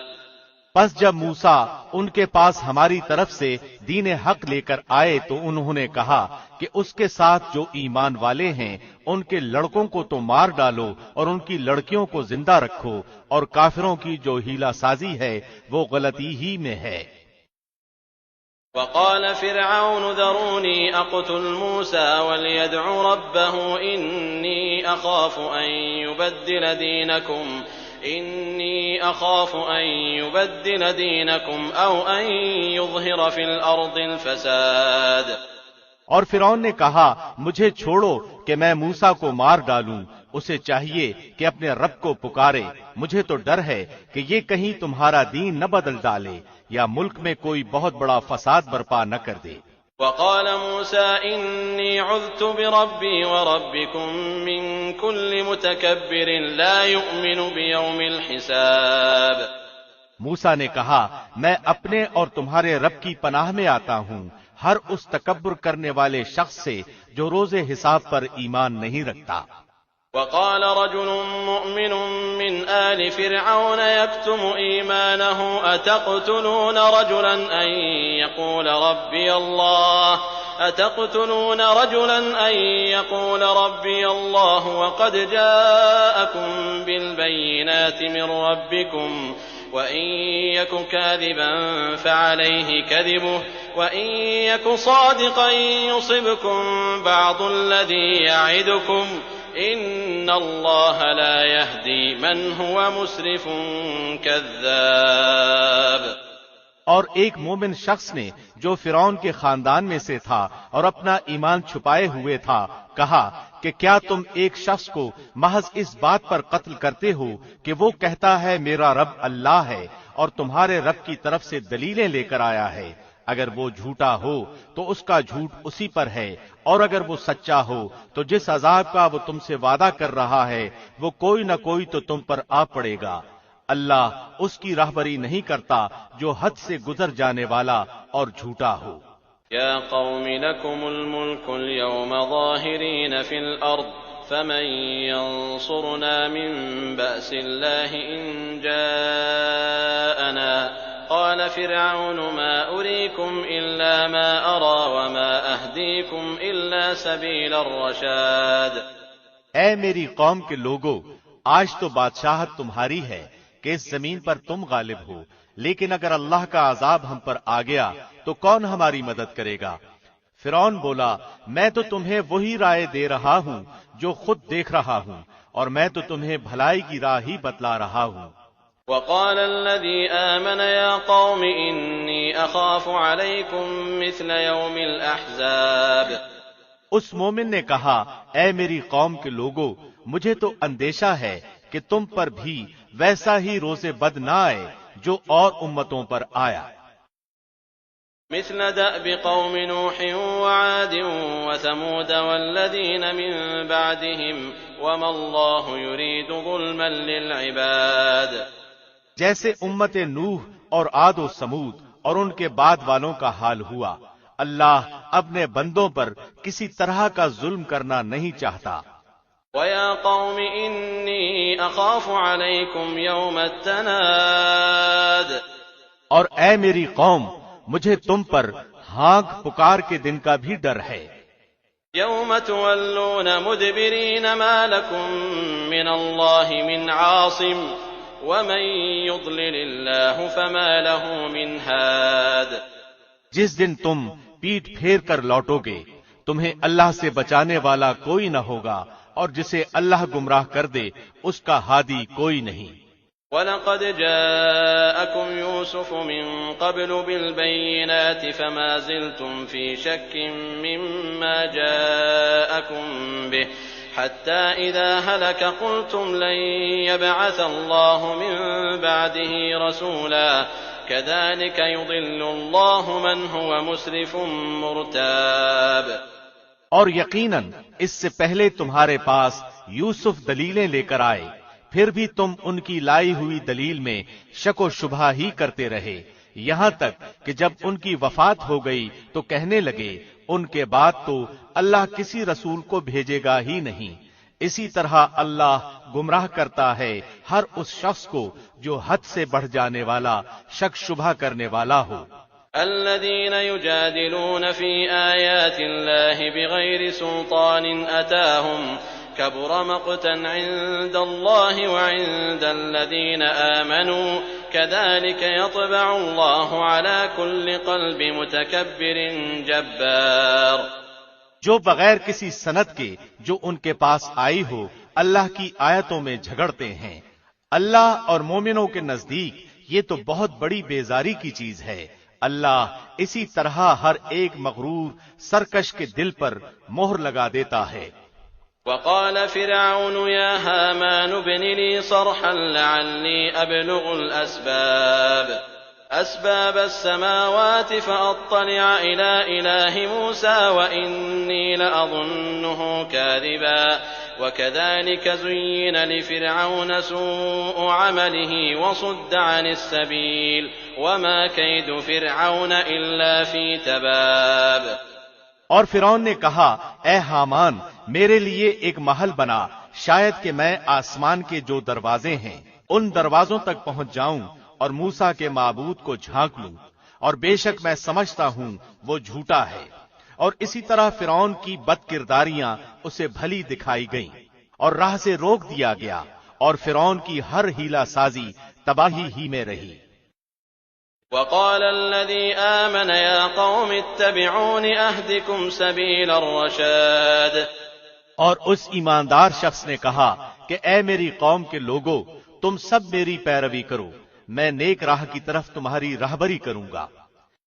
پس جب موسیٰ ان کے پاس ہماری طرف سے دین حق لے کر آئے تو انہوں نے کہا کہ اس کے ساتھ جو ایمان والے ہیں ان کے لڑکوں کو تو مار ڈالو اور ان کی لڑکیوں کو زندہ رکھو، اور کافروں کی جو ہیلا سازی ہے وہ غلطی ہی میں ہے. وقال فرعون ذروني أقتل موسى وليدع ربه إني أخاف أن يبدل دينكم أو أن يظهر في الأرض الفساد. اور فرعون نے کہا مجھے چھوڑو کہ میں موسیٰ کو مار ڈالوں، اسے چاہیے کہ اپنے رب کو پکارے، مجھے تو ڈر ہے کہ یہ کہیں تمہارا دین نہ بدل ڈالے یا ملک میں کوئی بہت بڑا فساد برپا نہ کر دے. وقال موسى إني عذت بربي وربكم من كل متكبر لا يؤمن بيوم الحساب. موسیٰ نے کہا میں اپنے اور تمہارے رب کی پناہ میں آتا ہوں ہر اس تکبر کرنے والے شخص سے جو روز حساب پر ایمان نہیں رکھتا. وقال رجل مؤمن من آل فرعون يكتم إيمانه أتقتلون رجلا أن يقول ربي الله وقد جاءكم بالبينات من ربكم وإن يك كاذبا فعليه كذبه وإن يك صادقا يصبكم بعض الذي يعدكم إن الله لا يهدي من هو مسرف كذاب. اور ایک مومن شخص نے جو فرعون کے خاندان میں سے تھا اور اپنا ایمان چھپائے ہوئے تھا کہا کہ کیا تم ایک شخص کو محض اس بات پر قتل کرتے ہو کہ وہ کہتا ہے میرا رب اللہ ہے اور تمہارے رب کی طرف سے دلیلیں لے کر آیا ہے؟ اگر وہ جھوٹا ہو تو اس کا جھوٹ اسی پر ہے، اور اگر وہ سچا ہو تو جس عذاب کا وہ تم سے وعدہ کر رہا ہے وہ کوئی نہ کوئی تو تم پر آ پڑے گا. اللہ اس کی راہبری نہیں کرتا جو حد سے گزر جانے والا اور جھوٹا ہو. يا قوم لكم الملك اليوم ظاهرين في الأرض فمن ينصرنا من بأس الله إن جاءنا قال فرعون ما أريكم إلا ما أرى وما أهديكم إلا سبيل الرشاد. اے میری قوم کے لوگو، آج تو بادشاہت تمہاری ہے کہ اس زمین پر تم غالب ہو، لیکن اگر اللہ کا عذاب ہم پر آ گیا تو کون ہماری مدد کرے گا؟ فرعون بولا میں تو تمہیں وہی رائے دے رہا ہوں جو خود دیکھ رہا ہوں، اور میں تو تمہیں بھلائی کی راہ ہی بتلا رہا ہوں. وقال الذي آمن يا قوم إني أخاف عليكم مثل يوم الأحزاب. اس مومن نے کہا اے میری قوم کے لوگو، مجھے تو اندیشہ ہے کہ تم پر بھی ویسا ہی روز بد نہ آئے جو اور امتوں پر آیا. مثل دأب قوم نوح وعاد وثمود والذين من بعدهم وما الله يريد ظلما للعباد. جیسے امت نوح اور عاد و سمود اور ان کے بعد والوں کا حال ہوا، اللہ اپنے بندوں پر کسی طرح کا ظلم کرنا نہیں چاہتا. وَيَا قَوْمِ إِنِّي أَخَافُ عَلَيْكُمْ يَوْمَ التَّنَادِ. اور اے میری قوم، مجھے تم پر ہانک پکار کے دن کا بھی ڈر ہے. يَوْمَ تُوَلُّونَ مُدْبِرِينَ مَا لَكُمْ مِنَ اللَّهِ مِنْ عَاصِمٍ وَمَنْ يُضْلِلِ اللَّهُ فَمَا لَهُ مِنْ هَادٍ. جس دن تم پیٹ پھیر کر لوٹو گے تمہیں اللہ سے بچانے والا کوئی نہ ہوگا، اور جسے اللہ گمراہ کر دے اس کا ہادی کوئی نہیں. وَلَقَدْ جَاءَكُمْ يُوسُفُ مِنْ قَبْلُ بِالْبَيِّنَاتِ فَمَا زِلْتُمْ فِي شَكٍّ مِّمَّا جَاءَكُمْ بِهِ حَتَّى إِذَا هَلَكَ قُلْتُمْ لَنْ يَبْعَثَ اللَّهُ مِنْ بَعْدِهِ رَسُولًا كَذَلِكَ يُضِلُّ اللَّهُ مَنْ هُوَ مُسْرِفٌ مُرْتَابٌ. اور یقیناً اس سے پہلے تمہارے پاس یوسف دلیلیں لے کر آئے، پھر بھی تم ان کی لائی ہوئی دلیل میں شک و شبہ ہی کرتے رہے، یہاں تک کہ جب ان کی وفات ہو گئی تو کہنے لگے ان کے بعد تو اللہ کسی رسول کو بھیجے گا ہی نہیں. اسی طرح اللہ گمراہ کرتا ہے ہر اس شخص کو جو حد سے بڑھ جانے والا، شک شبہ کرنے والا ہو. الذين يجادلون في آيات الله بغير سلطان أتاهم كبر مقتا عند الله وعند الذين آمنوا كذلك يطبع الله على كل قلب متكبر جبار۔ جو بغیر کسی سند کے جو ان کے پاس آئی ہو اللہ کی آیتوں میں جھگڑتے ہیں، اللہ اور مومنوں کے نزدیک یہ تو بہت بڑی بیزاری کی چیز ہے۔ اللہ اسی طرح ہر ایک مغرور سرکش کے دل پر مہر لگا دیتا ہے۔ وقال فرعون يا هامان ابن لي صرحا لعلي أبلغ أسباب السماوات فأطلع إلى إله موسى وإني لأظنه كاذبا وكذلك زين لفرعون سوء عمله وصد عن السبيل وما كيد فرعون إلا في تباب۔ اور فرعون نے کہا اے حامان میرے لیے ایک محل بنا، شاید کہ میں آسمان کے جو دروازے ہیں ان دروازوں تک پہنچ جاؤں اور موسیٰ کے معبود کو جھانک لوں، اور بے شک میں سمجھتا ہوں وہ جھوٹا ہے۔ اور اسی طرح فرعون کی بد کرداریاں اسے بھلی دکھائی گئیں اور راہ سے روک دیا گیا، اور فرعون کی ہر ہیلا سازی تباہی ہی میں رہی۔ وقال الذي آمن يا قوم اتبعون أهدكم سبيل الرشاد۔ اور اس ایماندار شخص نے کہا کہ اے میری قوم کے لوگو، تم سب میری پیروی کرو، میں نیک راہ کی طرف تمہاری راہبری کروں گا۔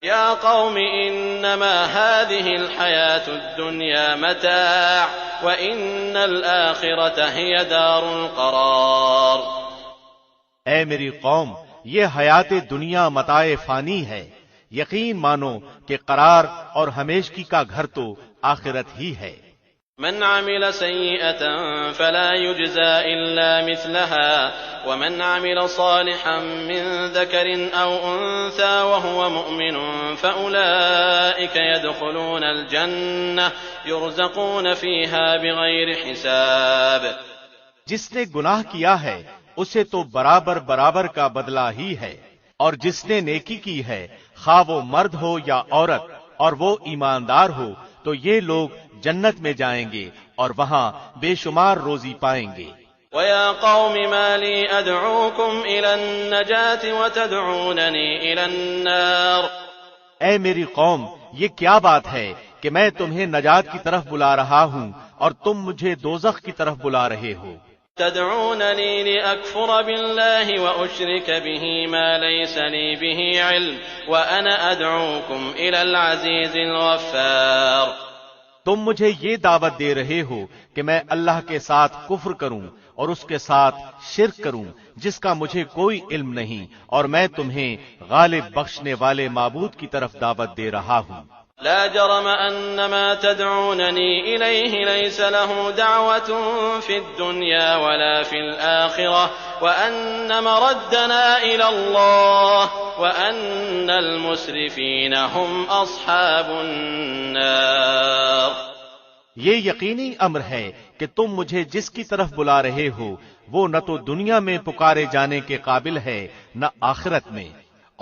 يا قوم إنما هذه الحياة الدنيا متاع وإن الآخرة هي دار القرار۔ اے میری قوم، یہ حیات دنیا متاع فانی ہے، یقین مانو کہ قرار اور ہمیشگی کا گھر تو آخرت ہی ہے۔ من عمل سيئة فلا يجزى إلا مثلها ومن عمل صالحا من ذكر أو أنثى وهو مؤمن فأولئك يدخلون الجنة يرزقون فيها بغير حساب۔ جس نے گناہ کیا ہے اسے تو برابر برابر کا بدلہ ہی ہے، اور جس نے نیکی کی ہے خواہ وہ مرد ہو یا عورت اور وہ ایماندار ہو تو یہ لوگ جنت میں جائیں گے اور وہاں بے شمار روزی پائیں گے۔ وَيَا قَوْمِ مَا لِي أَدْعُوكُمْ إِلَى النَّجَاةِ وَتَدْعُونَنِي إِلَى النَّارِ۔ اے میری قوم، یہ کیا بات ہے کہ میں تمہیں نجات کی طرف بلا رہا ہوں اور تم مجھے دوزخ کی طرف بلا رہے ہو۔ تدعونني لأكفر بالله وأشرك به ما ليس لي به علم وأنا أدعوكم إلى العزيز الغفار۔ تم مجھے یہ دعوت دے رہے ہو کہ میں اللہ کے ساتھ کفر کروں اور اس کے ساتھ شرک کروں جس کا مجھے کوئی علم نہیں، اور میں تمہیں غالب بخشنے والے معبود کی طرف دعوت دے رہا ہوں۔ لا جرم أن ما تدعونني إليه ليس له دعوة في الدنيا ولا في الآخرة وأن مردنا إلى الله وأن المسرفين هم أصحاب النار۔ یہ یقینی امر ہے کہ تم مجھے جس کی طرف بلا رہے ہو وہ نہ تو دنیا میں پکارے جانے کے قابل ہے نہ آخرت میں،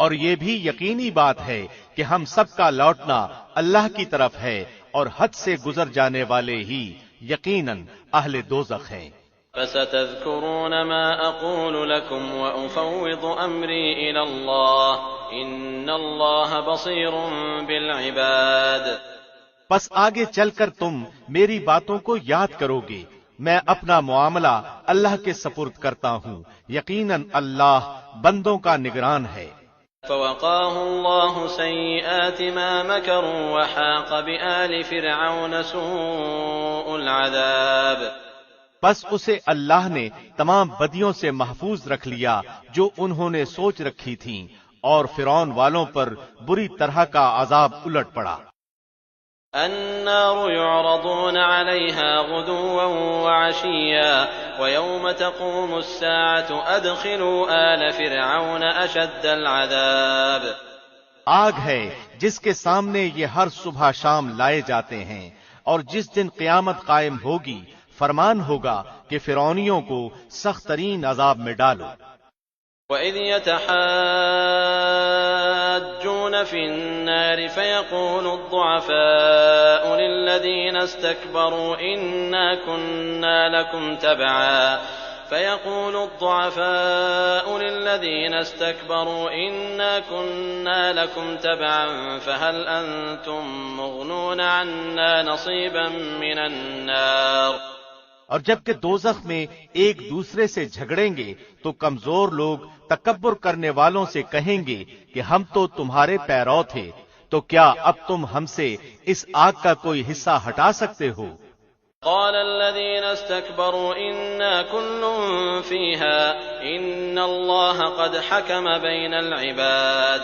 اور یہ بھی یقینی بات ہے کہ ہم سب کا لوٹنا اللہ کی طرف ہے، اور حد سے گزر جانے والے ہی یقیناً اہل دوزخ ہیں۔ فَسَتَذْكُرُونَ مَا أَقُولُ لَكُمْ وَأُفَوِّضُ أَمْرِي إِلَى اللَّهِ إِنَّ اللَّهَ بَصِيرٌ بِالْعِبَادِ۔ پس آگے چل کر تم میری باتوں کو یاد کرو گے، میں اپنا معاملہ اللہ کے سپرد کرتا ہوں، یقیناً اللہ بندوں کا نگران ہے۔ فوقاه الله سيئات ما مكروا وحاق بآل فرعون سوء العذاب۔ پس اسے اللہ نے تمام بدیوں سے محفوظ رکھ لیا جو انہوں نے سوچ رکھی تھیں، اور فرعون والوں پر بری طرح کا عذاب الٹ پڑا۔ النار يعرضون عليها غدوا وعشيا ويوم تقوم الساعة أدخلوا آل فرعون أشد العذاب۔ آگ ہے جس کے سامنے یہ ہر صبح شام لائے جاتے ہیں، اور جس دن قیامت قائم ہوگی فرمان ہوگا کہ فرعونیوں کو سخت ترین عذاب میں ڈالو۔ وَإِذْ يَتَحَاجُّونَ فِي النَّارِ فَيَقُولُ الضُّعَفَاءُ لِلَّذِينَ اسْتَكْبَرُوا إِنَّا كُنَّا لَكُمْ تَبَعًا فَيَقُولُ الضُّعَفَاءُ لِلَّذِينَ اسْتَكْبَرُوا إِنَّا كُنَّا لَكُمْ تَبَعًا فَهَلْ أَنتُم مُّغْنُونَ عَنَّا نَصِيبًا مِّنَ النَّارِ۔ اور جبکہ دوزخ میں ایک دوسرے سے جھگڑیں گے تو کمزور لوگ تکبر کرنے والوں سے کہیں گے کہ ہم تو تمہارے پیرو تھے، تو کیا اب تم ہم سے اس آگ کا کوئی حصہ ہٹا سکتے ہو؟ قال الذين استكبروا إنا كل فيها إن الله قد حكم بين العباد۔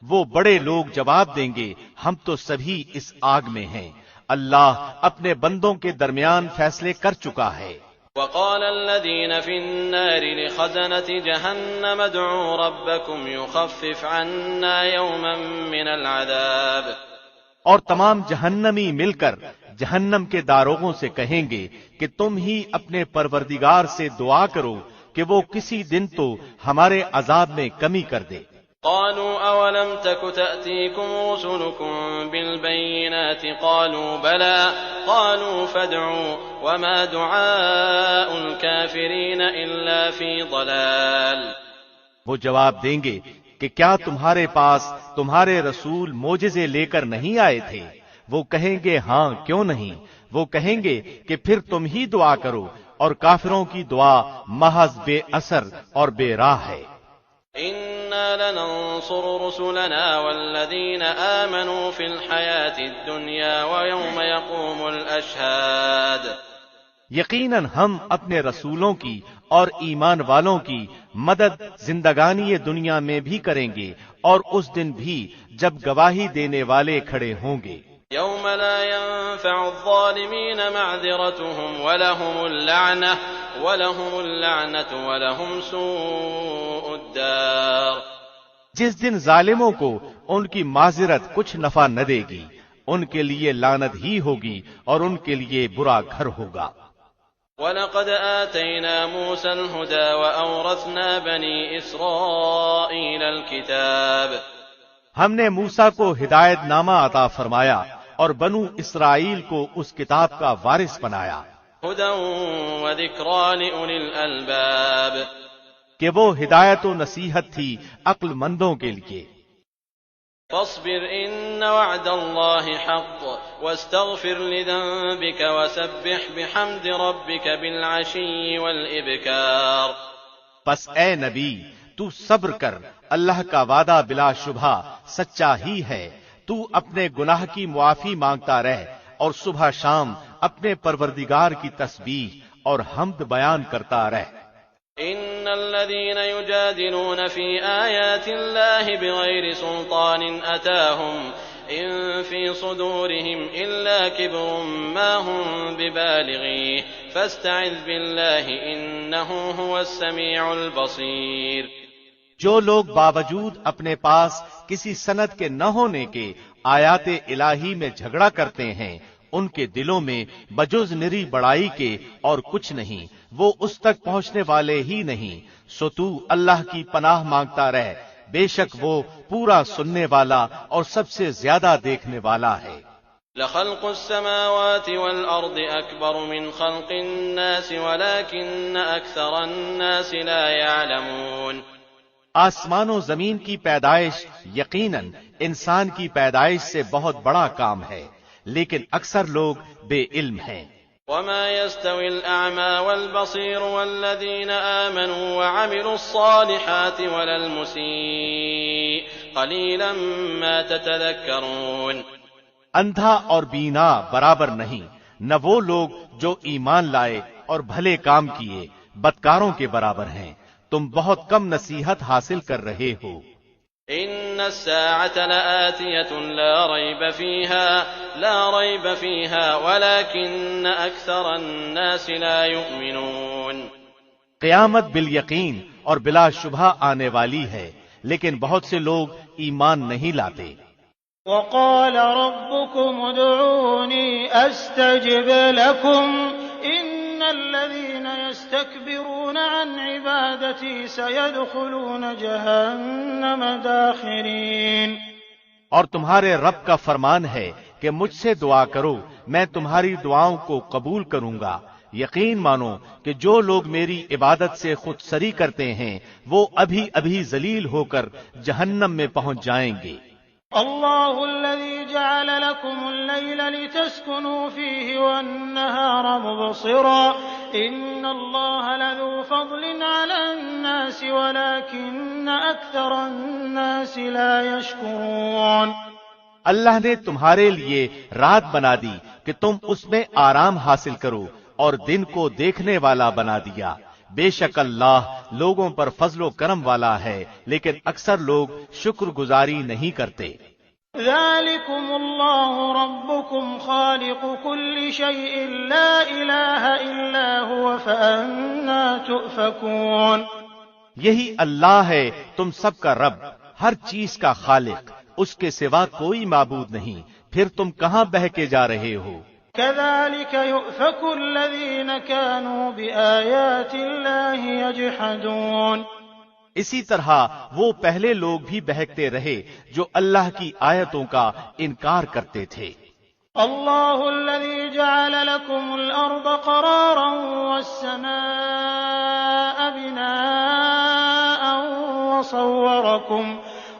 وہ بڑے لوگ جواب دیں گے ہم تو سبھی اس آگ میں ہیں، اللہ اپنے بندوں کے درمیان فیصلے کر چکا ہے۔ وقال الذين في النار لخزنة جهنم ادعوا ربكم يخفف عنا يوما من العذاب۔ اور تمام جہنمی مل کر جہنم کے داروغوں سے کہیں گے کہ تم ہی اپنے پروردگار سے دعا کرو کہ وہ کسی دن تو ہمارے عذاب میں کمی کر دے۔ قالوا اولم تك تأتيكم رسلكم بالبينات قالوا بلى قالوا فادعوا وما دعاء الكافرين الا في ضلال۔ وہ جواب دیں گے کہ کیا تمہارے پاس تمہارے رسول معجزے لے کر نہیں آئے تھے؟ وہ کہیں گے ہاں کیوں نہیں۔ وہ کہیں گے کہ پھر تم ہی دعا کرو، اور کافروں کی دعا محض بے اثر اور بے راہ ہے۔ انا لننصر رسلنا والذین آمنوا فی الحیاة الدنیا ویوم یقوم الاشہاد۔ یقیناً ہم اپنے رسولوں کی اور ایمان والوں کی مدد زندگانی دنیا میں بھی کریں گے اور اس دن بھی جب گواہی دینے والے کھڑے ہوں گے۔ یوم لا ينفع الظالمین معذرتهم ولهم اللعنة ولهم سوء الدار۔ جس دن ظالموں کو ان کی معذرت کچھ نفع نہ دے گی، ان کے لیے لعنت ہی ہوگی اور ان کے لیے برا گھر ہوگا۔ وَلَقَدْ آتَيْنَا مُوسَى الْهُدَى وَأَوْرَثْنَا بَنِي إِسْرَائِيلَ الْكِتَابَ۔ ہم نے موسیٰ کو ہدایت نامہ عطا فرمایا اور بنو اسرائیل کو اس کتاب کا وارث بنایا۔ هُدًى وَذِكْرَىٰ لِأُولِي الْأَلْبَابِ۔ کہ وہ ہدایت و نصیحت تھی عقل مندوں کے لیے۔ فاصبر ان وعد اللہ حق واستغفر لذنبك وسبح بحمد ربك بالعشی والابکار۔ پس اے نبی تو صبر کر، اللہ کا وعدہ بلا شبہ سچا ہی ہے، تو اپنے گناہ کی معافی مانگتا رہ اور صبح شام اپنے پروردگار کی تسبیح اور حمد بیان کرتا رہ۔ ان الذين يجادلون في آيات الله بغير سلطان أتاهم إن في صدورهم إلا كبر ما هم ببالغيه فاستعذ بالله إنه هو السميع البصير۔ جو لوگ باوجود اپنے پاس کسی سند کے نہ ہونے کے آیات الہی میں جھگڑا کرتے ہیں، ان کے دلوں میں بجز نری بڑائی کے اور کچھ نہیں، وہ اس تک پہنچنے والے ہی نہیں، سو تو اللہ کی پناہ مانگتا رہ، بے شک وہ پورا سننے والا اور سب سے زیادہ دیکھنے والا ہے۔ لخلق السماوات والأرض أكبر من خلق الناس ولكن أكثر الناس لا يعلمون۔ آسمان و زمین کی پیدائش یقیناً انسان کی پیدائش سے بہت بڑا کام ہے، لیکن اکثر لوگ بے علم ہیں۔ وما يستوي الأعمى والبصير والذين آمنوا وعملوا الصالحات ولا المسيء قليلا ما تتذكرون۔ اندھا اور بینا برابر نہیں، نہ وہ لوگ جو ایمان لائے اور بھلے کام کیے بدکاروں کے برابر ہیں، تم بہت کم نصیحت حاصل کر رہے ہو۔ ان الساعة لآتية لا ريب فيها ولكن اكثر الناس لا يؤمنون۔ قیامت بالیقین اور بلا شبہ آنے والی ہے، لیکن بہت سے لوگ ایمان نہیں لاتے۔ وقال ربكم ادعوني استجب لكم ان الذين يستكبرون عن عبادتي سيدخلون جهنم داخرين۔ اور تمہارے رب کا فرمان ہے کہ مجھ سے دعا کرو، میں تمہاری دعاؤں کو قبول کروں گا۔ یقین مانو کہ جو لوگ میری عبادت سے خود سری کرتے ہیں وہ ابھی ابھی ذلیل ہو کر جہنم میں پہنچ جائیں گے۔ الله الذي جعل لكم الليل لتسكنوا فيه والنهار مبصرا إن الله لذو فضل على الناس ولكن أكثر الناس لا يشكرون۔ اللہ نے تمہارے لیے رات بنا دی کہ تم اس میں آرام حاصل کرو اور دن کو دیکھنے والا بنا دیا۔ بے شک اللہ لوگوں پر فضل و کرم والا ہے، لیکن اکثر لوگ شکر گزاری نہیں کرتے۔ ذلكم الله ربكم خالق كل شيء لا إله إلا هو فأنا تؤفكون۔ یہی اللہ ہے تم سب کا رب، ہر چیز کا خالق، اس کے سوا کوئی معبود نہیں، پھر تم کہاں بہکے جا رہے ہو؟ كذلك يؤفك الذين كانوا بآيات الله يجحدون۔ اسی طرح وہ پہلے لوگ بھی بہکتے رہے جو اللہ کی آیتوں کا انکار کرتے تھے۔ الله الذي جعل لكم الأرض قرارا والسماء بناء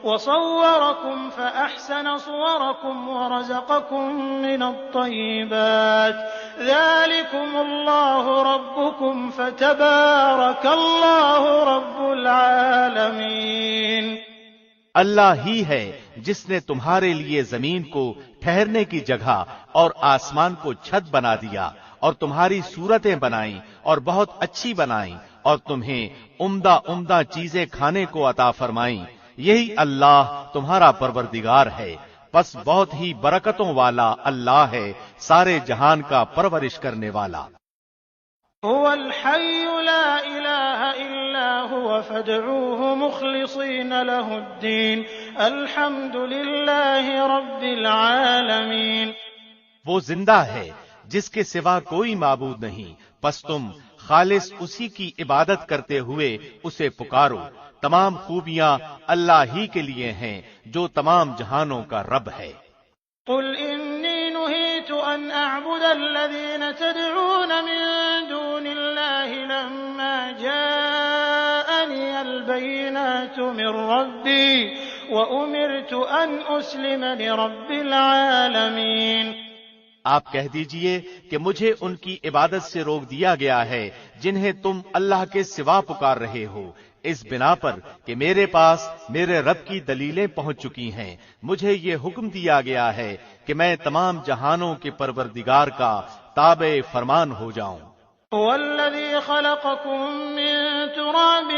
وصوركم فأحسن صوركم ورزقكم من الطيبات ذلكم الله ربكم فتبارك الله رب العالمين۔ اللہ ہی ہے جس نے تمہارے لیے زمین کو ٹھہرنے کی جگہ اور آسمان کو چھت بنا دیا اور تمہاری صورتیں بنائیں اور بہت اچھی بنائیں اور تمہیں عمدہ عمدہ چیزیں کھانے کو عطا فرمائیں۔ یہی اللہ تمہارا پروردگار ہے، پس بہت ہی برکتوں والا اللہ ہے، سارے جہان کا پرورش کرنے والا۔ هو الحي لا إله إلا هو فادعوه مخلصين له الدين الحمد لله رب العالمين۔ وہ زندہ ہے جس کے سوا کوئی معبود نہیں، پس تم خالص اسی کی عبادت کرتے ہوئے اسے پکارو۔ تمام خوبیاں اللہ ہی کے لیے ہیں جو تمام جہانوں کا رب ہے۔ قل إني نهيت أن أعبد الذين تدعون من دون الله لما جاءني البينات من ربي وأمرت أن أسلم لرب العالمين۔ آپ کہہ دیجئے کہ مجھے ان کی عبادت سے روک دیا گیا ہے جنہیں تم اللہ کے سوا پکار رہے ہو، اس بنا پر کہ میرے پاس میرے رب کی دلیلیں پہنچ چکی ہیں۔ مجھے یہ حکم دیا گیا ہے کہ میں تمام جہانوں کے پروردگار کا تابع فرمان ہو جاؤں۔ هو الذي خلقكم من تراب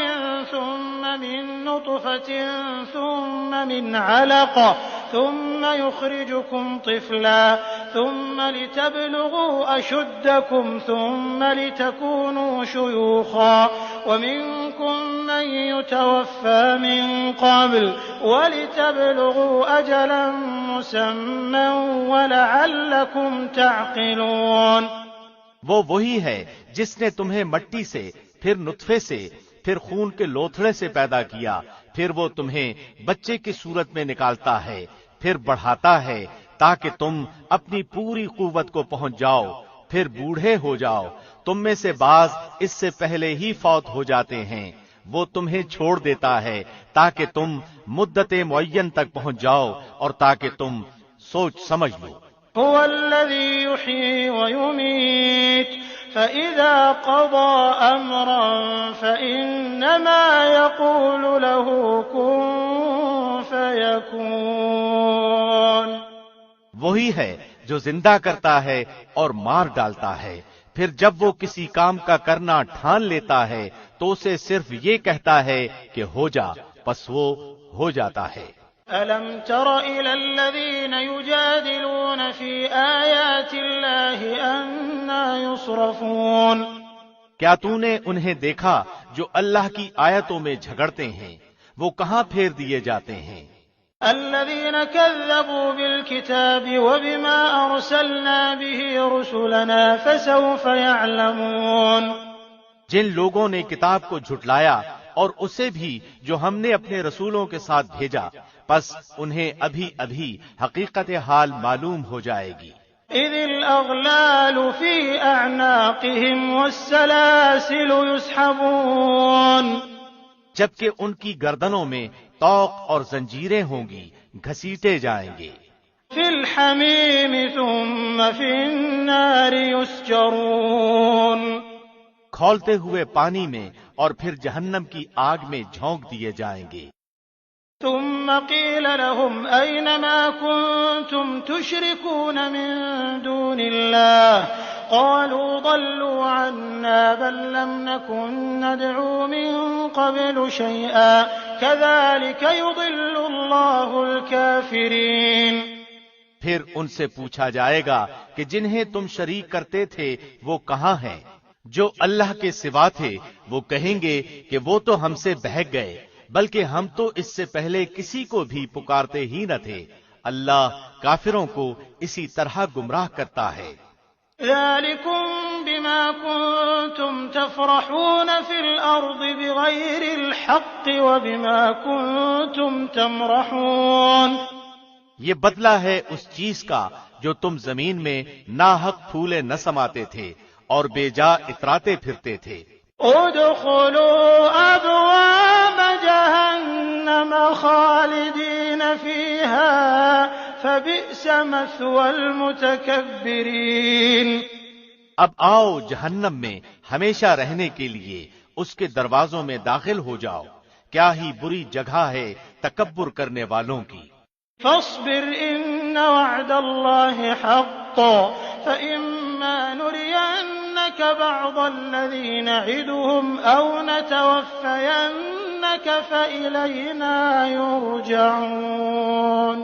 ثم من نطفة ثم من علقة ثم يخرجكم طفلا ثم لتبلغوا أشدكم ثم لتكونوا شيوخا ومنكم من يتوفى من قبل ولتبلغوا أجلا مسمى ولعلكم تعقلون۔ وہ وہی ہے جس نے تمہیں مٹی سے، پھر نطفے سے، پھر خون کے لوتھڑے سے پیدا کیا، پھر وہ تمہیں بچے کی صورت میں نکالتا ہے، پھر بڑھاتا ہے تاکہ تم اپنی پوری قوت کو پہنچ جاؤ، پھر بوڑھے ہو جاؤ۔ تم میں سے بعض اس سے پہلے ہی فوت ہو جاتے ہیں، وہ تمہیں چھوڑ دیتا ہے تاکہ تم مدت معین تک پہنچ جاؤ اور تاکہ تم سوچ سمجھ لو۔ هو الذي يحيي ويميت فإذا قضى أمرا فإنما يقول له كن فيكون۔ وہی ہے جو زندہ کرتا ہے اور مار ڈالتا ہے، پھر جب وہ کسی کام کا کرنا ٹھان لیتا ہے تو اسے صرف یہ کہتا ہے کہ ہو جا، پس وہ ہو جاتا ہے۔ أَلَمْ تَرَ إِلَى الَّذِينَ يُجَادِلُونَ فِي آيَاتِ اللَّهِ أَنَّىٰ يُصْرَفُونَ۔ کیا تو نے انہیں دیکھا جو اللہ کی آیتوں میں جھگڑتے ہیں، وہ کہاں پھیر دیے جاتے ہیں؟ الَّذِينَ كَذَّبُوا بِالْكِتَابِ وَبِمَا أَرْسَلْنَا بِهِ رُسُلَنَا فَسَوْفَ يَعْلَمُونَ۔ جن لوگوں نے کتاب کو جھٹلایا اور اسے بھی جو ہم نے اپنے رسولوں کے ساتھ بھیجا، پس انہیں ابھی ابھی حقیقت حال معلوم ہو جائے گی۔ اذ الاغلال فی اعناقهم والسلاسل یسحبون، جبکہ ان کی گردنوں میں طوق اور زنجیریں ہوں گی، گھسیٹے جائیں گے۔ فی الحمیم ثم فی النار یسجرون، کھولتے ہوئے پانی میں اور پھر جہنم کی آگ میں جھونک دیے جائیں گے۔ ثم قیل لهم این ما کنتم تشرکون من دون اللہ قالوا ضلوا عنا بل لم نكن ندعو من قبل شيئا كذلك يضل الله الكافرين۔ پھر ان سے پوچھا جائے گا کہ جنہیں تم شریک کرتے تھے وہ کہاں ہیں؟ جو اللہ کے سوا تھے وہ کہیں گے کہ وہ تو ہم سے بہک گئے، بلکہ ہم تو اس سے پہلے کسی کو بھی پکارتے ہی نہ تھے۔ اللہ کافروں کو اسی طرح گمراہ کرتا ہے۔ ذلكم بما كنتم تفرحون في الأرض بغير الحق وبما كنتم تمرحون، یہ بدلہ ہے اس چیز کا جو تم زمین میں ناحق پھولے نہ سماتے تھے اور بے جا اتراتے پھرتے تھے۔ ادخلوا ابواب جہنم خالدین فیہا فبئس مثوى المتکبرین، اب آؤ جہنم میں ہمیشہ رہنے کے لیے اس کے دروازوں میں داخل ہو جاؤ، کیا ہی بری جگہ ہے تکبر کرنے والوں کی۔ فاصبر ان وعد اللہ حق فإما نرینک بعض الذی نعدهم او نتوفینک فإلینا یرجعون۔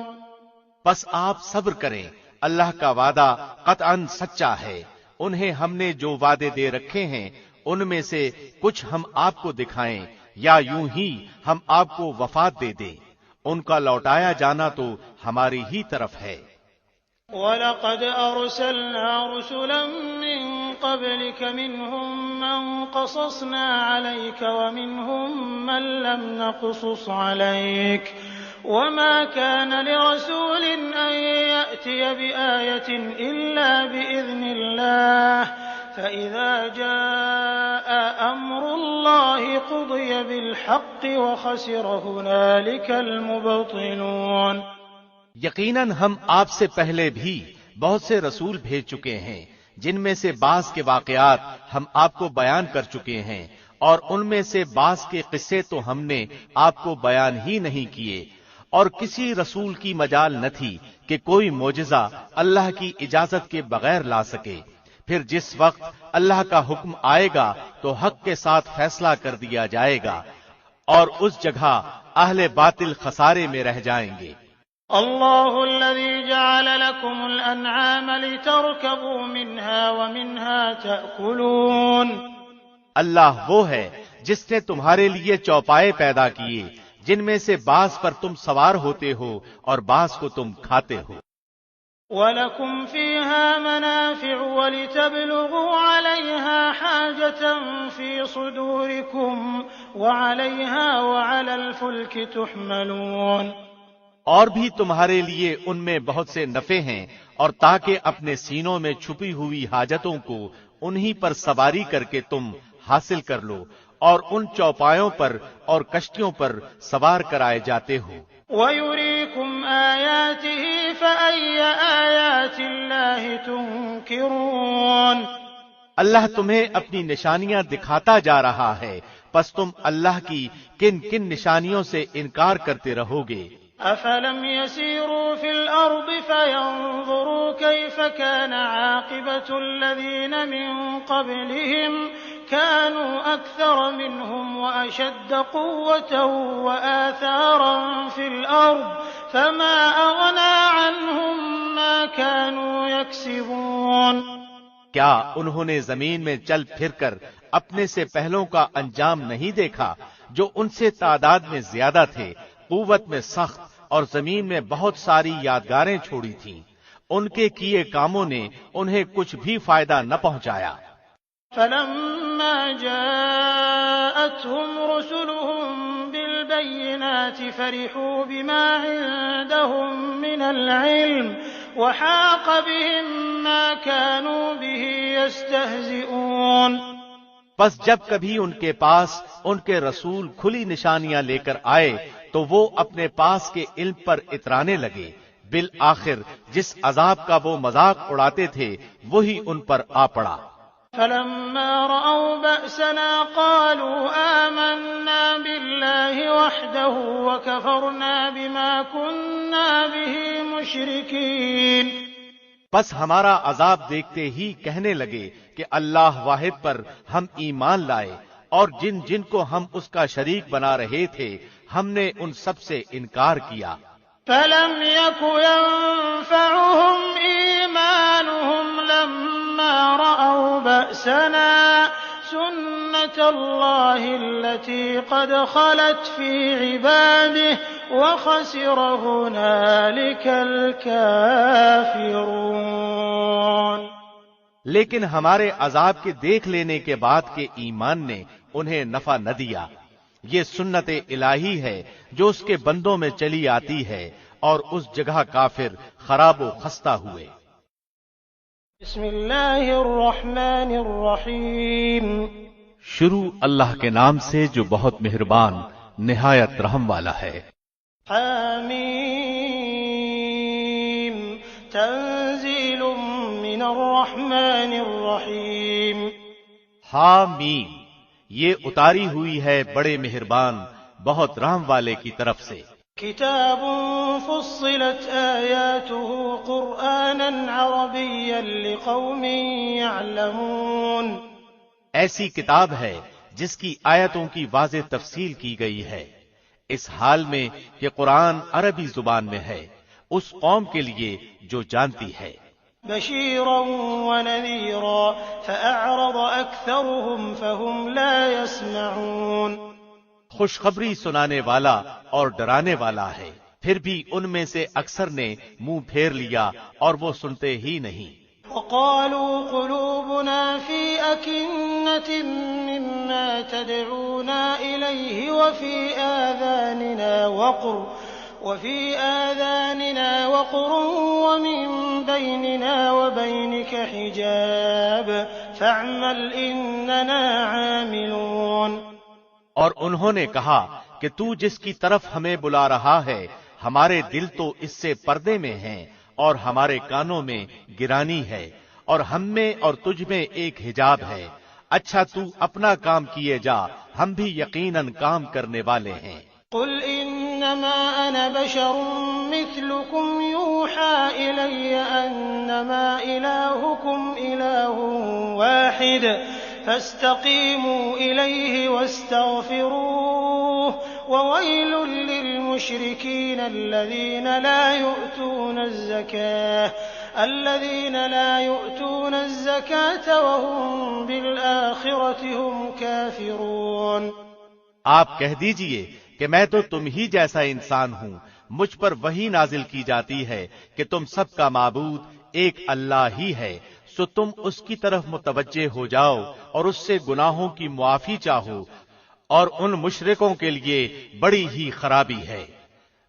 بس آپ صبر کریں، اللہ کا وعدہ قطعاً سچا ہے۔ انہیں ہم نے جو وعدے دے رکھے ہیں ان میں سے کچھ ہم آپ کو دکھائیں یا یوں ہی ہم آپ کو وفات دے دیں، ان کا لوٹایا جانا تو ہماری ہی طرف ہے۔ وَلَقَدْ أَرْسَلْنَا رُسُلًا مِّن قَبْلِكَ مِنْهُم مَّن قَصَصْنَا عَلَيْكَ وَمِنْهُم مَّن لَّمْ نَقْصُصْ عَلَيْكَ وَمَا كَانَ لِرَسُولٍ أَن يَأْتِيَ بِآيَةٍ إِلَّا بِإِذْنِ اللَّهِ فَإِذَا جَاءَ أَمْرُ اللَّهِ قُضِيَ بِالْحَقِّ وَخَسِرَ هُنَالِكَ الْمُبْطِلُونَ۔ یقیناً ہم آپ سے پہلے بھی بہت سے رسول بھیج چکے ہیں، جن میں سے بعض کے واقعات ہم آپ کو بیان کر چکے ہیں، اور ان میں سے بعض کے قصے تو ہم نے آپ کو بیان ہی نہیں کیے، اور کسی رسول کی مجال نہ تھی کہ کوئی معجزہ اللہ کی اجازت کے بغیر لا سکے۔ پھر جس وقت اللہ کا حکم آئے گا تو حق کے ساتھ فیصلہ کر دیا جائے گا، اور اس جگہ اہل باطل خسارے میں رہ جائیں گے۔ اللہ الذی جعل لکم الانعام لترکبوا منها ومنها تأکلون، اللہ وہ ہے جس نے تمہارے لیے چوپائے پیدا کیے جن میں سے بعض پر تم سوار ہوتے ہو اور بعض کو تم کھاتے ہو۔ وَلَكُمْ فِيهَا مَنَافِعُ وَلِتَبْلُغُوا عَلَيْهَا حَاجَةً فِي صُدُورِكُمْ وَعَلَيْهَا وَعَلَى الْفُلْكِ تُحْمَلُونَ، اور بھی تمہارے لیے ان میں بہت سے نفع ہیں، اور تاکہ اپنے سینوں میں چھپی ہوئی حاجتوں کو انہی پر سواری کر کے تم حاصل کر لو، اور ان چوپایوں پر اور کشتیوں پر سوار کرائے جاتے ہو۔ وَيُرِيكُمْ آيَاتِهِ فَأَيَّ آيَاتِ اللَّهِ تُنكِرُونَ، اللہ تمہیں اپنی نشانیاں دکھاتا جا رہا ہے، پس تم اللہ کی کن کن نشانیوں سے انکار کرتے رہو گے۔ أَفَلَمْ يَسِيرُوا فِي الْأَرْضِ فَيَنظُرُوا كَيْفَ كَانَ عَاقِبَةُ الَّذِينَ مِن قَبْلِهِمْ كَانُوا أَكْثَرَ مِنْهُمْ وَأَشَدَّ قُوَّةً وَآثَارًا فِي الْأَرْضِ فَمَا أَغْنَىٰ عَنْهُمْ مَا كَانُوا يَكْسِبُونَ، کیا انہوں نے زمین میں چل پھر کر اپنے سے پہلوں کا انجام نہیں دیکھا جو ان سے تعداد میں زیادہ تھے، قوت میں سخت، اور زمین میں بہت ساری یادگاریں چھوڑی تھیں؟ ان کے کیے کاموں نے انہیں کچھ بھی فائدہ نہ پہنچایا۔ فَلَمَّا جَاءَتْهُمْ رُسُلُهُم بِالْبَيِّنَاتِ الْبَيِّنَاتِ فَرِحُوا بِمَا عِندَهُم مِّنَ الْعِلْمِ وَحَاقَ بِهِم مَّا كَانُوا بِهِ يَسْتَهْزِئُونَ۔ بس جب کبھی ان کے پاس ان کے رسول کھلی نشانیاں لے کر آئے تو وہ اپنے پاس کے علم پر اترانے لگے، بالآخر جس عذاب کا وہ مذاق اڑاتے تھے وہی ان پر آ پڑا۔ فَلَمَّا رَأَوْا بَأْسَنَا قَالُوا آمَنَّا بِاللَّهِ وَحْدَهُ وَكَفَرْنَا بِمَا كُنَّا بِهِ مُشْرِكِينَ۔ بس ہمارا عذاب دیکھتے ہی کہنے لگے کہ اللہ واحد پر ہم ایمان لائے، اور جن جن کو ہم اس کا شریک بنا رہے تھے ہم نے ان سب سے انکار کیا۔ فَلَمْ يَكُ يَنفَعُهُمْ إِيمَانُهُمْ لَمَّا رَأَوْا بَأْسَنَا سُنَّةَ اللَّهِ الَّتِي قَدْ خَلَتْ فِي عِبَادِهِ وَخَسِرَ هُنَالِكَ الْكَافِرُونَ۔ لیکن ہمارے عذاب کے دیکھ لینے کے بعد کے ایمان نے انہیں نفع نہ دیا۔ یہ سنت الہی ہے جو اس کے بندوں میں چلی آتی ہے، اور اس جگہ کافر خراب و خستہ ہوئے۔ بسم اللہ الرحمن الرحیم۔ شروع اللہ کے نام سے جو بہت مہربان نہایت رحم والا ہے۔ حامیم تنزیل من الرحمن الرحیم۔ حامیم، یہ اتاری ہوئی ہے بڑے مہربان بہت رحم والے کی طرف سے۔ کتاب فصلت آیاته قرآنا عربیا لقوم یعلمون۔ ایسی کتاب ہے جس کی آیتوں کی واضح تفصیل کی گئی ہے، اس حال میں کہ قرآن عربی زبان میں ہے، اس قوم کے لیے جو جانتی ہے۔ بشيرا ونذيرا فأعرض أكثرهم فهم لا يسمعون۔ خوشخبری سنانے والا اور ڈرانے والا ہے، پھر بھی ان میں سے اکثر نے منہ پھیر لیا اور وہ سنتے ہی نہیں۔ وقالوا قلوبنا في أكنة مما تدعونا إليه وفي آذاننا وقر ومن بيننا وبينك حجاب فاعمل إننا عاملون۔ اور انہوں نے کہا کہ تو جس کی طرف ہمیں بلا رہا ہے ہمارے دل تو اس سے پردے میں ہیں اور ہمارے کانوں میں گرانی ہے، اور ہم میں اور تجھ میں ایک حجاب ہے، اچھا تو اپنا کام کیے جا، ہم بھی یقیناً کام کرنے والے ہیں۔ قل انما انا بشر مثلكم يوحى الي انما الهكم اله واحد فاستقيموا اليه واستغفروه وويل للمشركين الذين لا يؤتون الزكاة وهم بالآخرة هم كافرون۔ آپ کہہ دیجئے کہ میں تو تم ہی جیسا انسان ہوں، مجھ پر وہی نازل کی جاتی ہے کہ تم سب کا معبود ایک اللہ ہی ہے، سو تم اس کی طرف متوجہ ہو جاؤ اور اس سے گناہوں کی معافی چاہو، اور ان مشرکوں کے لیے بڑی ہی خرابی ہے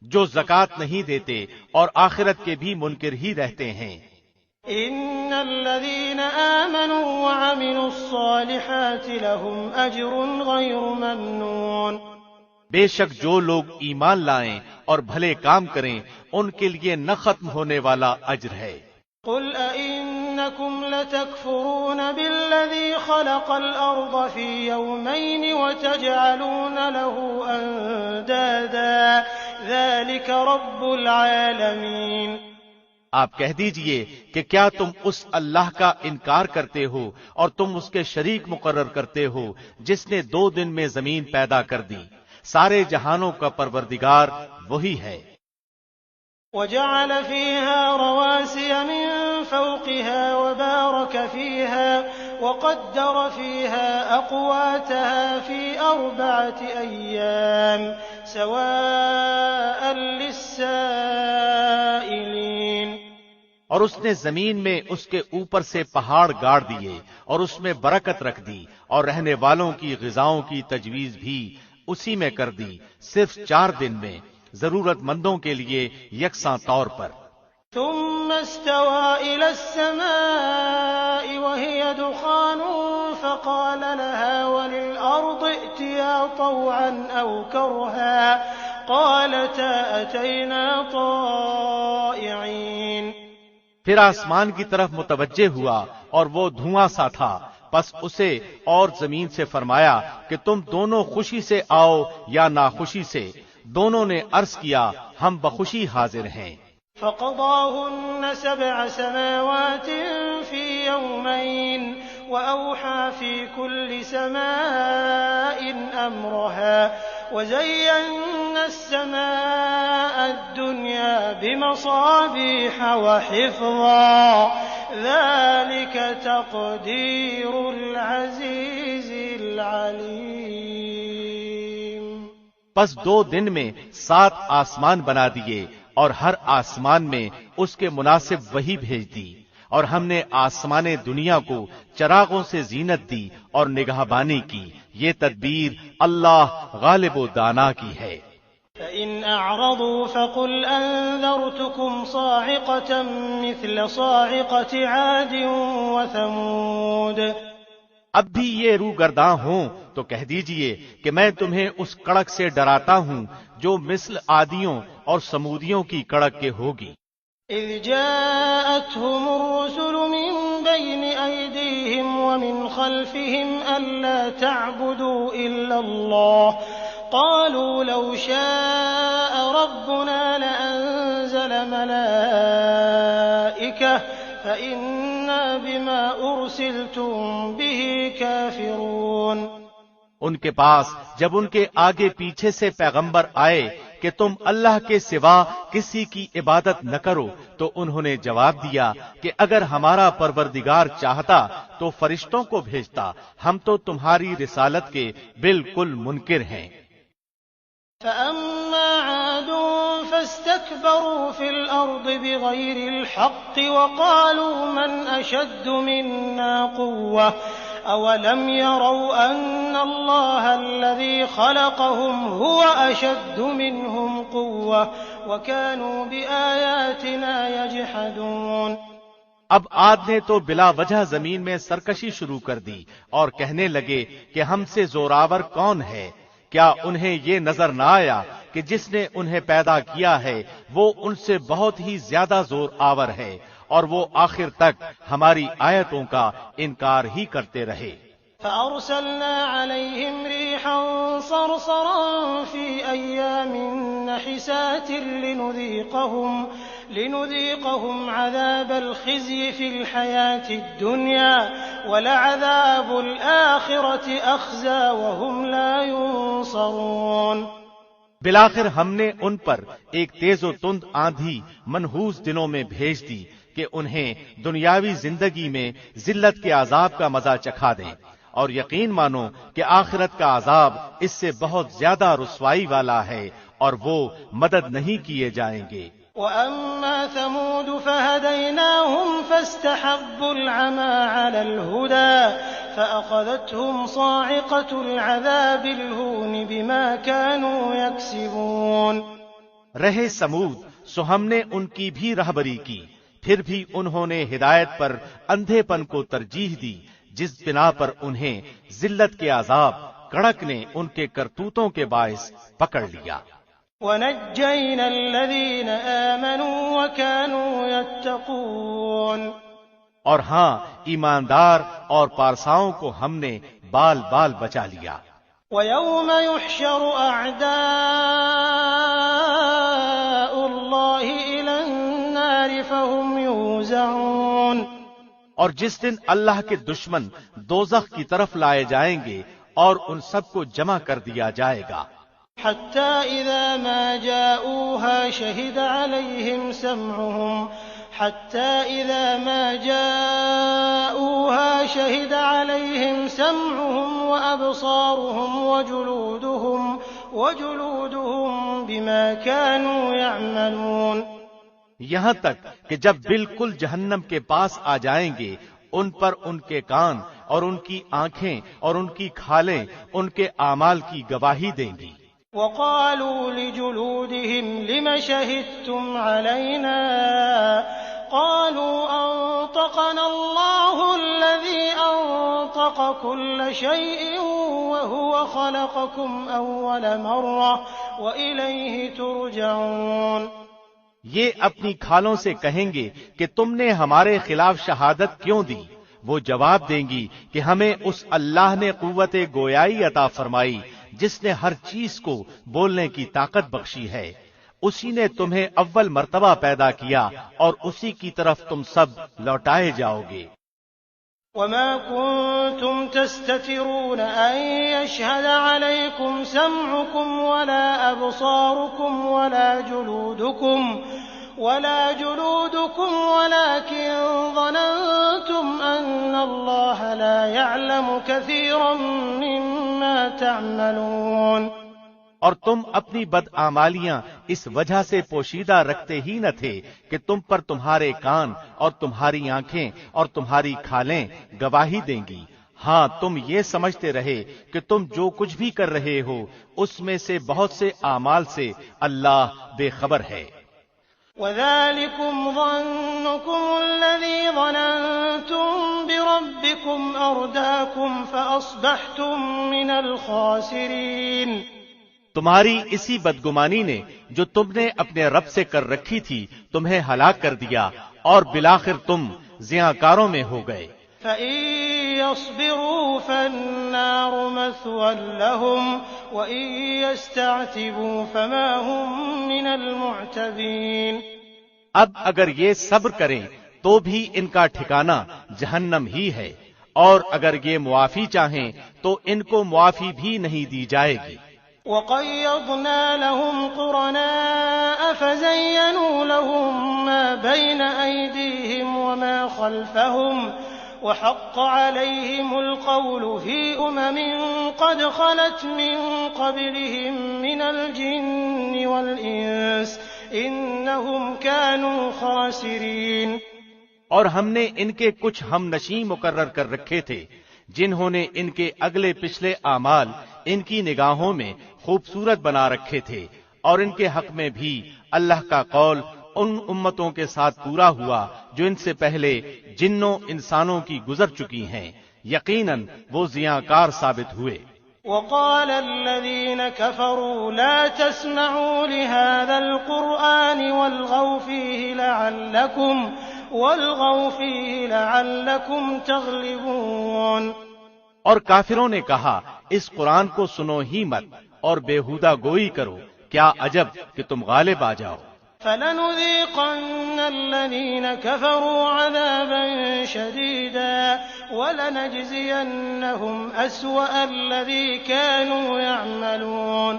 جو زکوٰۃ نہیں دیتے اور آخرت کے بھی منکر ہی رہتے ہیں۔ ان الذين آمنوا وعملوا الصالحات لهم اجر غير ممنون۔ بے شک جو لوگ ایمان لائیں اور بھلے کام کریں ان کے لیے نہ ختم ہونے والا اجر ہے۔ قل أئنكم لتكفرون بالذي خلق الأرض في يومين وتجعلون له أندادا ذلك رب العالمين۔ آپ کہہ دیجئے کہ کیا تم اس اللہ کا انکار کرتے ہو اور تم اس کے شریک مقرر کرتے ہو جس نے 2 دن میں زمین پیدا کر دی، سارے جہانوں کا پروردگار وہی ہے۔ وجعل فيها رواسي من فوقها وبارك فيها وقدر فيها أقواتها في 4 أيام سواء للسائلين۔ اور اس نے زمین میں اس کے اوپر سے پہاڑ گاڑ دیے اور اس میں برکت رکھ دی اور رہنے والوں کی غذاؤں کی تجویز بھی اسی میں کر دی، صرف 4 دن میں، ضرورت مندوں کے لیے یکساں طور پر۔ ثم استوى إلى السماء وهي دخان فقال لها وللأرض ائتيا طوعا أو كرها قالتا أتينا طائعين۔ پھر آسمان کی طرف متوجہ ہوا اور وہ دھواں سا تھا، پس اسے اور زمین سے فرمایا کہ تم دونوں خوشی سے آؤ یا ناخوشی سے۔ دونوں نے عرض کیا ہم بخوشی حاضر ہیں۔ فقضاهن 7 سماوات في يومين وأوحى في كل سماء أمرها وزينا السماء الدنيا بمصابيح وحفظا ذلك تقدير العزيز العليم۔ پس 2 دن میں 7 آسمان بنا دیے اور ہر آسمان میں اس کے مناسب وحی بھیج دی، اور ہم نے آسمان دنیا کو چراغوں سے زینت دی اور نگہبانی کی۔ یہ تدبیر اللہ غالب و دانا کی ہے۔ فإن أعرضوا فقل أنذرتكم صاعقة مثل صاعقة عاد وثمود۔ اب بھی یہ روگرداں ہوں تو کہہ دیجئے کہ میں تمہیں اس کڑک سے ڈراتا ہوں جو مثل عادیوں اور سمودیوں کی کڑک کے ہوگی۔ إذ جاءتهم الرسل من بين أيديهم ومن خلفهم ألا تعبدوا إلا الله قالوا لو شاء ربنا لأنزل ملائكة فإنا بما أرسلتم به كافرون۔ ان کے پاس جب ان کے آگے پیچھے سے پیغمبر آئے کہ تم اللہ کے سوا کسی کی عبادت نہ کرو، تو انہوں نے جواب دیا کہ اگر ہمارا پروردگار چاہتا تو فرشتوں کو بھیجتا، ہم تو تمہاری رسالت کے بالکل منکر ہیں۔ فأما عاد فاستكبروا في الأرض بغير الحق وقالوا من أشد منا قوة أولم يروا أن الله الذي خلقهم هو أشد منهم قوة وكانوا بآياتنا يجحدون۔ اب عاد نے تو بلا وجہ زمین میں سرکشی شروع کر دی اور کہنے لگے کہ ہم سے زوراور کون ہے؟ کیا انہیں یہ نظر نہ آیا کہ جس نے انہیں پیدا کیا ہے وہ ان سے بہت ہی زیادہ زور آور ہے، اور وہ آخر تک ہماری آیتوں کا انکار ہی کرتے رہے۔ فأرسلنا عليهم ريحا صرصرا في أيام نحسات لنذيقهم عذاب الخزي في الحياة الدنيا ولعذاب الآخرة أخزى وهم لا ينصرون۔ بالآخر ہم نے ان پر ایک تیز و تند آندھی منحوس دنوں میں بھیج دی کہ انہیں دنیاوی زندگی میں ذلت کے عذاب کا مزہ چکھا دیں، اور یقین مانو کہ آخرت کا عذاب اس سے بہت زیادہ رسوائی والا ہے اور وہ مدد نہیں کیے جائیں گے۔ وأما ثمود فهديناهم فاستحبوا العمى على الهدى فأخذتهم صاعقة العذاب الهون بما كانوا يكسبون۔ رہے سمود، سو ہم نے ان کی بھی رہبری کی، پھر بھی انہوں نے ہدایت پر اندھے پن کو ترجیح دی، جس بنا پر انہیں ذلت کے عذاب کڑک نے ان کے کرتوتوں کے باعث پکڑ لیا۔ وَنَجَّيْنَا الَّذِينَ آمَنُوا وَكَانُوا يَتَّقُونَ۔ اور ہاں، ایماندار اور پارساؤں کو ہم نے بال بال بچا لیا۔ وَيَوْمَ يُحْشَرُ أَعْدَاءُ اللَّهِ إِلَى النَّارِ فَهُمْ يُوزَعُونَ۔ اور جس دن اللہ کے دشمن دوزخ کی طرف لائے جائیں گے اور ان سب کو جمع کر دیا جائے گا۔ حتى إذا ما جاءوها شهد عليهم سمعهم وأبصارهم وجلودهم بما كانوا يعملون۔ یہاں تک کہ جب بالکل جہنم کے پاس آ جائیں گے، ان پر ان کے کان اور ان کی آنکھیں اور ان کی کھالیں ان کے اعمال کی گواہی دیں گی۔ وقالوا لجلودهم لم شهدتم علينا قالوا أنطقنا الله الذي أنطق كل شيء وهو خلقكم أول مرة وإليه ترجعون۔ یہ اپنی کھالوں سے کہیں گے کہ تم نے ہمارے خلاف شہادت کیوں دی؟ وہ جواب دیں گی کہ ہمیں اس اللہ نے قوت گویائی عطا فرمائی جس نے ہر چیز کو بولنے کی طاقت بخشی ہے، اسی نے تمہیں اول مرتبہ پیدا کیا اور اسی کی طرف تم سب لوٹائے جاؤ گے۔ وما كنتم تستترون أن يشهد عليكم سمعكم ولا أبصاركم ولا جلودكم ولكن ظننتم أن الله لا يعلم كثيرا مما تعملون۔ اور تم اپنی بدعمالیاں اس وجہ سے پوشیدہ رکھتے ہی نہ تھے کہ تم پر تمہارے کان اور تمہاری آنکھیں اور تمہاری کھالیں گواہی دیں گی۔ ہاں تم یہ سمجھتے رہے کہ تم جو کچھ بھی کر رہے ہو اس میں سے بہت سے اعمال سے اللہ بے خبر ہے۔ وذلكم ظنكم الذي ظننتم بربكم أرداكم فأصبحتم من الخاسرين۔ تمہاری اسی بدگمانی نے جو تم نے اپنے رب سے کر رکھی تھی تمہیں ہلاک کر دیا اور بالآخر تم زیانکاروں میں ہو گئے۔ فَإِن يَصْبِرُوا فَالنَّارُ مَثْوًى لَّهُمْ وَإِن يَسْتَعْتِبُوا فَمَا هُم مِّنَ الْمُعْتَبِينَ۔ اب اگر یہ صبر کریں تو بھی ان کا ٹھکانہ جہنم ہی ہے، اور اگر یہ معافی چاہیں تو ان کو معافی بھی نہیں دی جائے گی۔ وَقَيَّضْنَا لَهُمْ قُرَنَاءَ فَزَيَّنُوا لَهُم مَّا بَيْنَ أَيْدِيهِمْ وَمَا خَلْفَهُمْ وَحَقَّ عَلَيْهِمُ الْقَوْلُ فِي أُمَمٍ قَدْ خَلَتْ مِن قَبْلِهِم مِّنَ الْجِنِّ وَالْإِنسِ إِنَّهُمْ كَانُوا خَاسِرِينَ۔ اور ہم نے ان کے کچھ ہم نشین مقرر کر رکھے تھے جنہوں نے ان کے اگلے پچھلے اعمال ان کی نگاہوں میں خوبصورت بنا رکھے تھے، اور ان کے حق میں بھی اللہ کا قول ان امتوں کے ساتھ پورا ہوا جو ان سے پہلے جنوں انسانوں کی گزر چکی ہیں، یقیناً وہ زیانکار ثابت ہوئے۔ وقال الذين كفروا لا تسمعوا لهذا القرآن والغوا فيه لعلكم تغلبون۔ اور کافروں نے کہا اس قرآن کو سنو ہی مت اور بےہودہ گوئی کرو، کیا عجب کہ تم غالب آ جاؤ۔ فَلَنُذِيقَنَّ الَّذِينَ كَفَرُوا عَذَابًا شَدِيدًا وَلَنَجْزِيَنَّهُمْ أَسْوَأَ الَّذِي كَانُوا يَعْمَلُونَ۔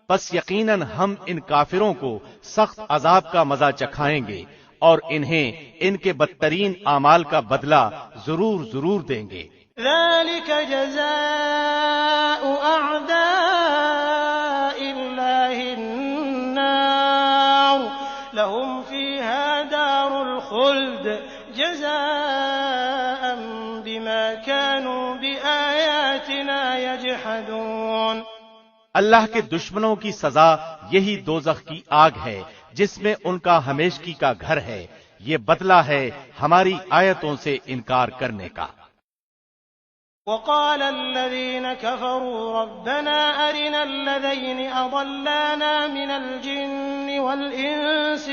بس یقیناً ہم ان کافروں کو سخت عذاب کا مزہ چکھائیں گے اور انہیں ان کے بدترین اعمال کا بدلہ ضرور دیں گے۔ ذَلِكَ جَزَاءُ أَعْدَاءِ اللَّهِ النَّارُ لَهُمْ فِيهَا دَارُ الْخُلْدِ جَزَاءً بِمَا كَانُوا بِآيَاتِنَا يَجْحَدُونَ۔ اللہ کے دشمنوں کی سزا یہی دوزخ کی آگ ہے جس میں ان کا ہمیشگی کا گھر ہے، یہ بدلہ ہے ہماری آیتوں سے انکار کرنے کا۔ وقال الذين كفروا ربنا أرنا الذين أضلانا من الجن والإنس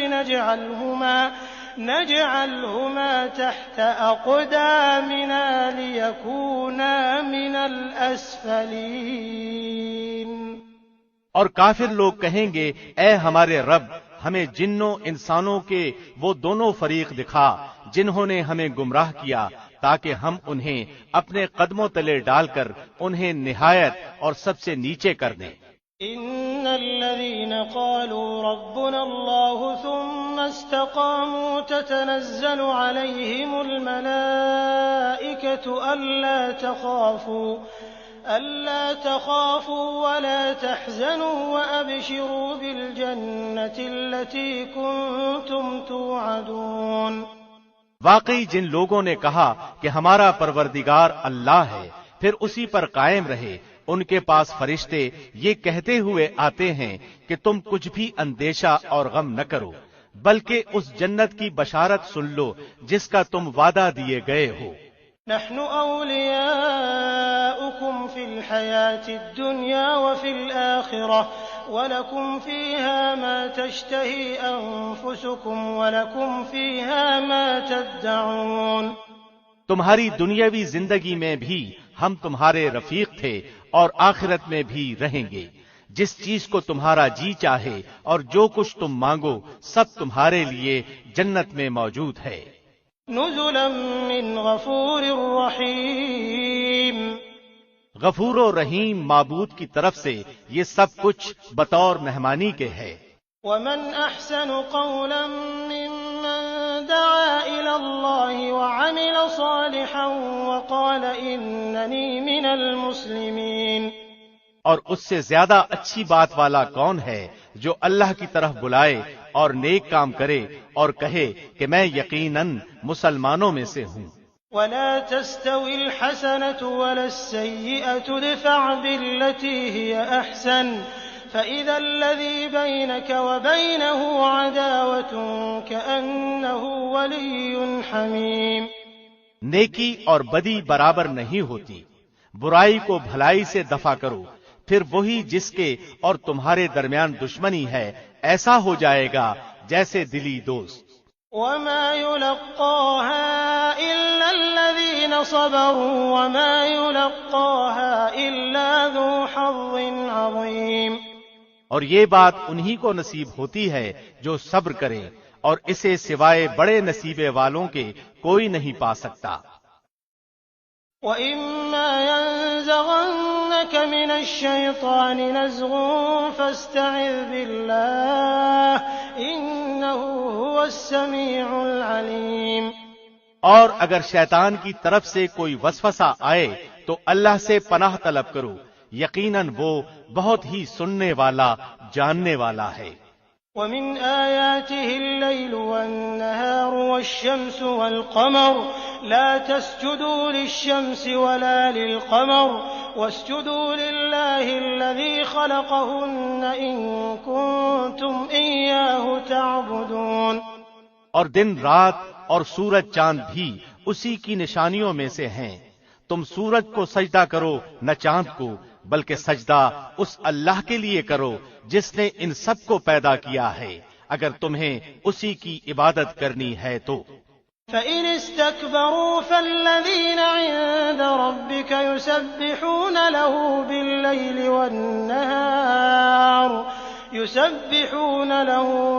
نجعلهما تحت أقدامنا ليكونا من الأسفلين۔ اور کافر لوگ کہیں گے اے ہمارے رب، ہمیں جنوں انسانوں کے وہ دونوں فریق دکھا جنہوں نے ہمیں گمراہ کیا تاکہ ہم انہیں اپنے قدموں تلے ڈال کر انہیں نہایت اور سب سے نیچے کر دیں۔ ان الذين قالوا ربنا الله ثم استقاموا تتنزل عليهم الملائكة ألا تخافوا ولا تحزنوا وأبشروا بالجنة التي كنتم توعدون۔ واقعی جن لوگوں نے کہا کہ ہمارا پروردگار اللہ ہے پھر اسی پر قائم رہے، ان کے پاس فرشتے یہ کہتے ہوئے آتے ہیں کہ تم کچھ بھی اندیشہ اور غم نہ کرو، بلکہ اس جنت کی بشارت سن لو جس کا تم وعدہ دیے گئے ہو۔ نحن أولياؤكم في الحياة الدنيا وفي الآخرة ولكم فيها ما تشتهي أنفسكم ولكم فيها ما تدعون۔ تمہاری دنیاوی زندگی میں بھی ہم تمہارے رفیق تھے اور آخرت میں بھی رہیں گے، جس چیز کو تمہارا جی چاہے اور جو کچھ تم مانگو سب تمہارے لیے جنت میں موجود ہے۔ نزلا من غفور رحیم، غفور و رحیم معبود کی طرف سے یہ سب کچھ بطور مہمانی کے ہے۔ ومن احسن قولا ممن دعا الى الله وعمل صالحا وقال انني من المسلمين، اور اس سے زیادہ اچھی بات والا کون ہے جو اللہ کی طرف بلائے اور نیک کام کرے اور کہے کہ میں یقیناً مسلمانوں میں سے ہوں۔ ولا تستوي الحسنة ولا السيئة ادفع بالتي هي أحسن فإذا الذي بينك وبينه عداوة كأنه ولي حميم۔ نیکی اور بدی برابر نہیں ہوتی، برائی کو بھلائی سے دفع کرو، پھر وہی جس کے اور تمہارے درمیان دشمنی ہے ایسا ہو جائے گا جیسے دلی دوست۔ وما يلقاها إلا الذين صبروا وما يلقاها إلا ذو حظ عظيم۔ اور یہ بات انہی کو نصیب ہوتی ہے جو صبر کرے، اور اسے سوائے بڑے نصیبے والوں کے کوئی نہیں پا سکتا۔ وَإِمَّا يَنزَغَنَّكَ مِنَ الشَّيْطَانِ نَزْغٌ فَاسْتَعِذْ بِاللَّهِ إِنَّهُ هُوَ السَّمِيعُ الْعَلِيمُ۔ اور اگر شیطان کی طرف سے کوئی وسوسہ آئے تو اللہ سے پناہ طلب کرو، یقیناً وہ بہت ہی سننے والا جاننے والا ہے۔ وَمِنْ آيَاتِهِ اللَّيْلُ وَالنَّهَارُ وَالشَّمْسُ وَالْقَمَرُ لَا تَسْجُدُوا لِلشَّمْسِ وَلَا لِلْقَمَرِ وَاسْجُدُوا لِلَّهِ الَّذِي خَلَقَهُنَّ إِن كُنتُمْ إِيَّاهُ تَعْبُدُونَ۔ اور دن رات اور سورج چاند بھی اسی کی نشانیوں میں سے ہیں، تم سورج کو سجدہ کرو نہ چاند کو، بلکہ سجدہ اس اللہ کے لیے کرو جس نے ان سب کو پیدا کیا ہے، اگر تمہیں اسی کی عبادت کرنی ہے تو۔ فَإِنِ اسْتَكْبَرُوا فَالَّذِينَ عِندَ رَبِّكَ يُسَبِّحُونَ لَهُ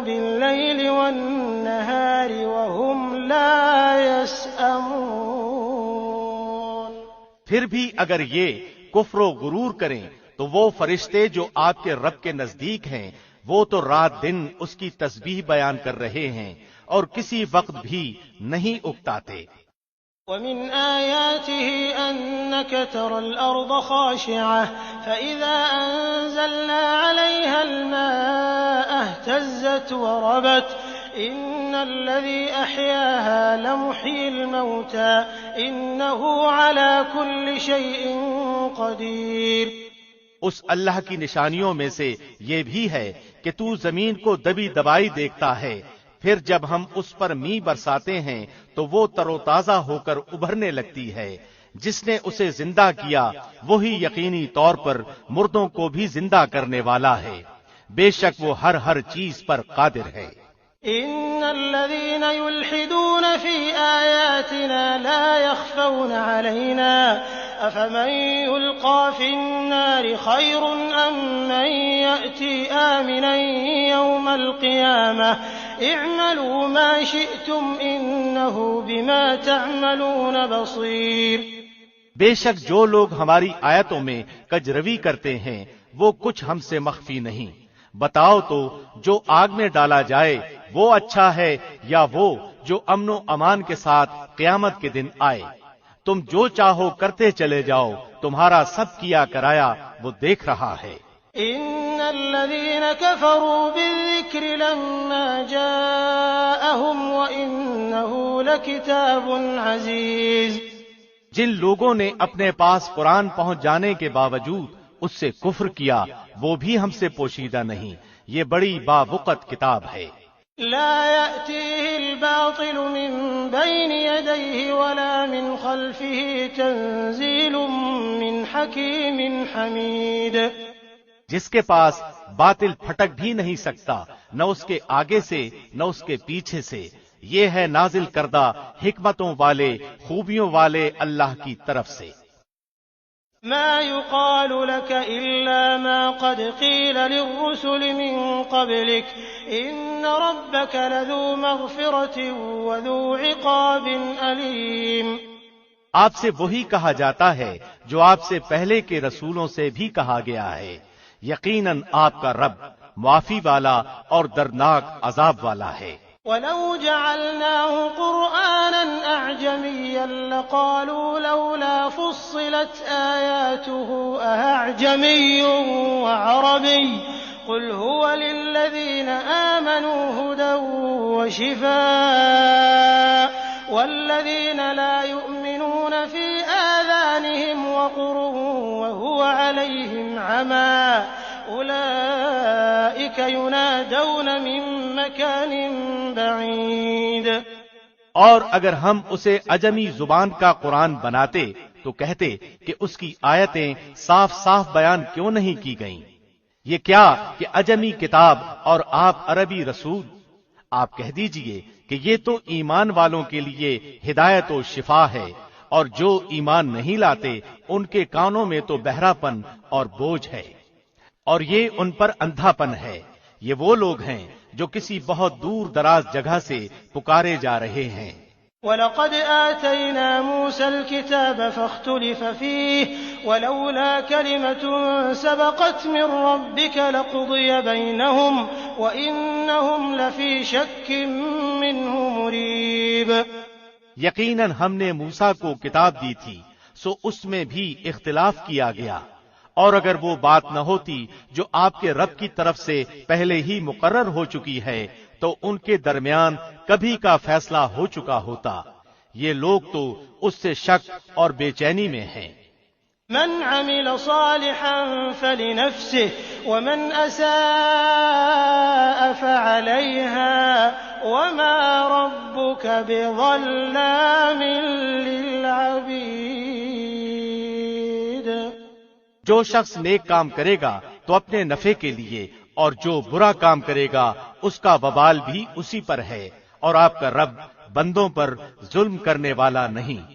بِاللَّيْلِ وَالنَّهَارِ وَهُمْ لَا يَسْأَمُونَ۔ پھر بھی اگر یہ کفر و غرور کریں تو وہ فرشتے جو آپ کے رب کے نزدیک ہیں وہ تو رات دن اس کی تسبیح بیان کر رہے ہیں اور کسی وقت بھی نہیں اکتاتے۔ وَمِنْ آيَاتِهِ أَنَّكَ تَرَى الْأَرْضَ خَاشِعَةً فَإِذَا أَنزَلْنَا عَلَيْهَا الْمَاءَ اهْتَزَّتْ وَرَبَتْ إِنَّ الَّذِي أَحْيَاهَا لَمُحْيِي الْمَوْتَى إِنَّهُ عَلَى كُلِّ شَيْءٍ قَدِيرٌ۔ اس اللہ کی نشانیوں میں سے یہ بھی ہے کہ تو زمین کو دبی دبائی دیکھتا ہے، پھر جب ہم اس پر می برساتے ہیں تو وہ تر و تازہ ہو کر ابھرنے لگتی ہے۔ جس نے اسے زندہ کیا وہی یقینی طور پر مردوں کو بھی زندہ کرنے والا ہے، بے شک وہ ہر چیز پر قادر ہے۔ إِنَّ الَّذِينَ يُلْحِدُونَ فِي آيَاتِنَا لَا يَخْفَوْنَ عَلَيْنَا أَفَمَن يُلْقَىٰ فِي النَّارِ خَيْرٌ أَم مَّن يَأْتِي آمِنًا يَوْمَ الْقِيَامَةِ اعْمَلُوا مَا شِئْتُمْ إِنَّهُ بِمَا تَعْمَلُونَ بَصِيرٌ۔ بے شک جو لوگ ہماری آیتوں میں کجروی کرتے ہیں وہ کچھ ہم سے مخفی نہیں۔ بتاؤ تو جو آگ میں ڈالا جائے وہ اچھا ہے یا وہ جو امن و امان کے ساتھ قیامت کے دن آئے؟ تم جو چاہو کرتے چلے جاؤ، تمہارا سب کیا کرایا وہ دیکھ رہا ہے۔ إِنَّ الذين كفروا بالذكر لما جاءهم وإنه لكتاب عزيز۔ جن لوگوں نے اپنے پاس قرآن پہنچ جانے کے باوجود اس سے کفر کیا وہ بھی ہم سے پوشیدہ نہیں، یہ بڑی باوقت کتاب ہے۔ لا يأتيه الباطل من بين يديه ولا من خلفه تنزيل من حكيم حميد۔ جس کے پاس باطل پھٹک بھی نہیں سکتا، نہ اس کے آگے سے نہ اس کے پیچھے سے، یہ ہے نازل کردہ حکمتوں والے خوبیوں والے اللہ کی طرف سے۔ ما يقال لك إلا ما قد قيل للرسل من قبلك إن ربك لذو مغفرة وذو عقاب أليم۔ آپ سے وہی کہا جاتا ہے جو آپ سے پہلے کے رسولوں سے بھی کہا گیا ہے، یقیناً آپ کا رب معافی والا اور دردناک عذاب والا ہے۔ وَلَوْ جَعَلْنَاهُ قُرْآنًا أَعْجَمِيًّا لَقَالُوا لَوْلَا فُصِّلَتْ آيَاتُهُ أَأَعْجَمِيٌّ وَعَرَبِيٌّ قُلْ هُوَ لِلَّذِينَ آمَنُوا هُدًى وَشِفَاءٌ وَالَّذِينَ لَا يُؤْمِنُونَ فِي آذَانِهِمْ وَقْرٌ وَهُوَ عَلَيْهِمْ عَمًى أُولَئِكَ يُنَادَوْنَ مِن مَّكَانٍ بَعِيدٍ۔ اور اگر ہم اسے عجمی زبان کا قرآن بناتے تو کہتے کہ اس کی آیتیں صاف صاف بیان کیوں نہیں کی گئیں؟ یہ کیا کہ عجمی کتاب اور آپ عربی رسول؟ آپ کہہ دیجئے کہ یہ تو ایمان والوں کے لیے ہدایت و شفا ہے، اور جو ایمان نہیں لاتے ان کے کانوں میں تو بہرا پن اور بوجھ ہے، اور یہ ان پر اندھا پن ہے۔ یہ وہ لوگ ہیں جو کسی بہت دور دراز جگہ سے پکارے جا رہے ہیں۔ وَلَقَدْ آتَيْنَا مُوسَى الْكِتَابَ فَاخْتُلِفَ فِيهِ وَلَوْلَا كَلِمَةٌ سَبَقَتْ مِنْ رَبِّكَ لَقُضِيَ بَيْنَهُمْ وَإِنَّهُمْ لَفِي شَكٍّ مِّنْهُ مُرِيبٍ۔ یقیناً ہم نے موسیٰ کو کتاب دی تھی، سو اس میں بھی اختلاف کیا گیا، اور اگر وہ بات نہ ہوتی جو آپ کے رب کی طرف سے پہلے ہی مقرر ہو چکی ہے تو ان کے درمیان کبھی کا فیصلہ ہو چکا ہوتا۔ یہ لوگ تو اس سے شک اور بے چینی میں ہیں۔ من عمل صالحا فلنفسه ومن اساء فعليها وما ربك بظلام للعبيد۔ جو شخص نیک کام کرے گا تو اپنے نفع کے لیے، اور جو برا کام کرے گا اس کا وبال بھی اسی پر ہے، اور آپ کا رب بندوں پر ظلم کرنے والا نہیں۔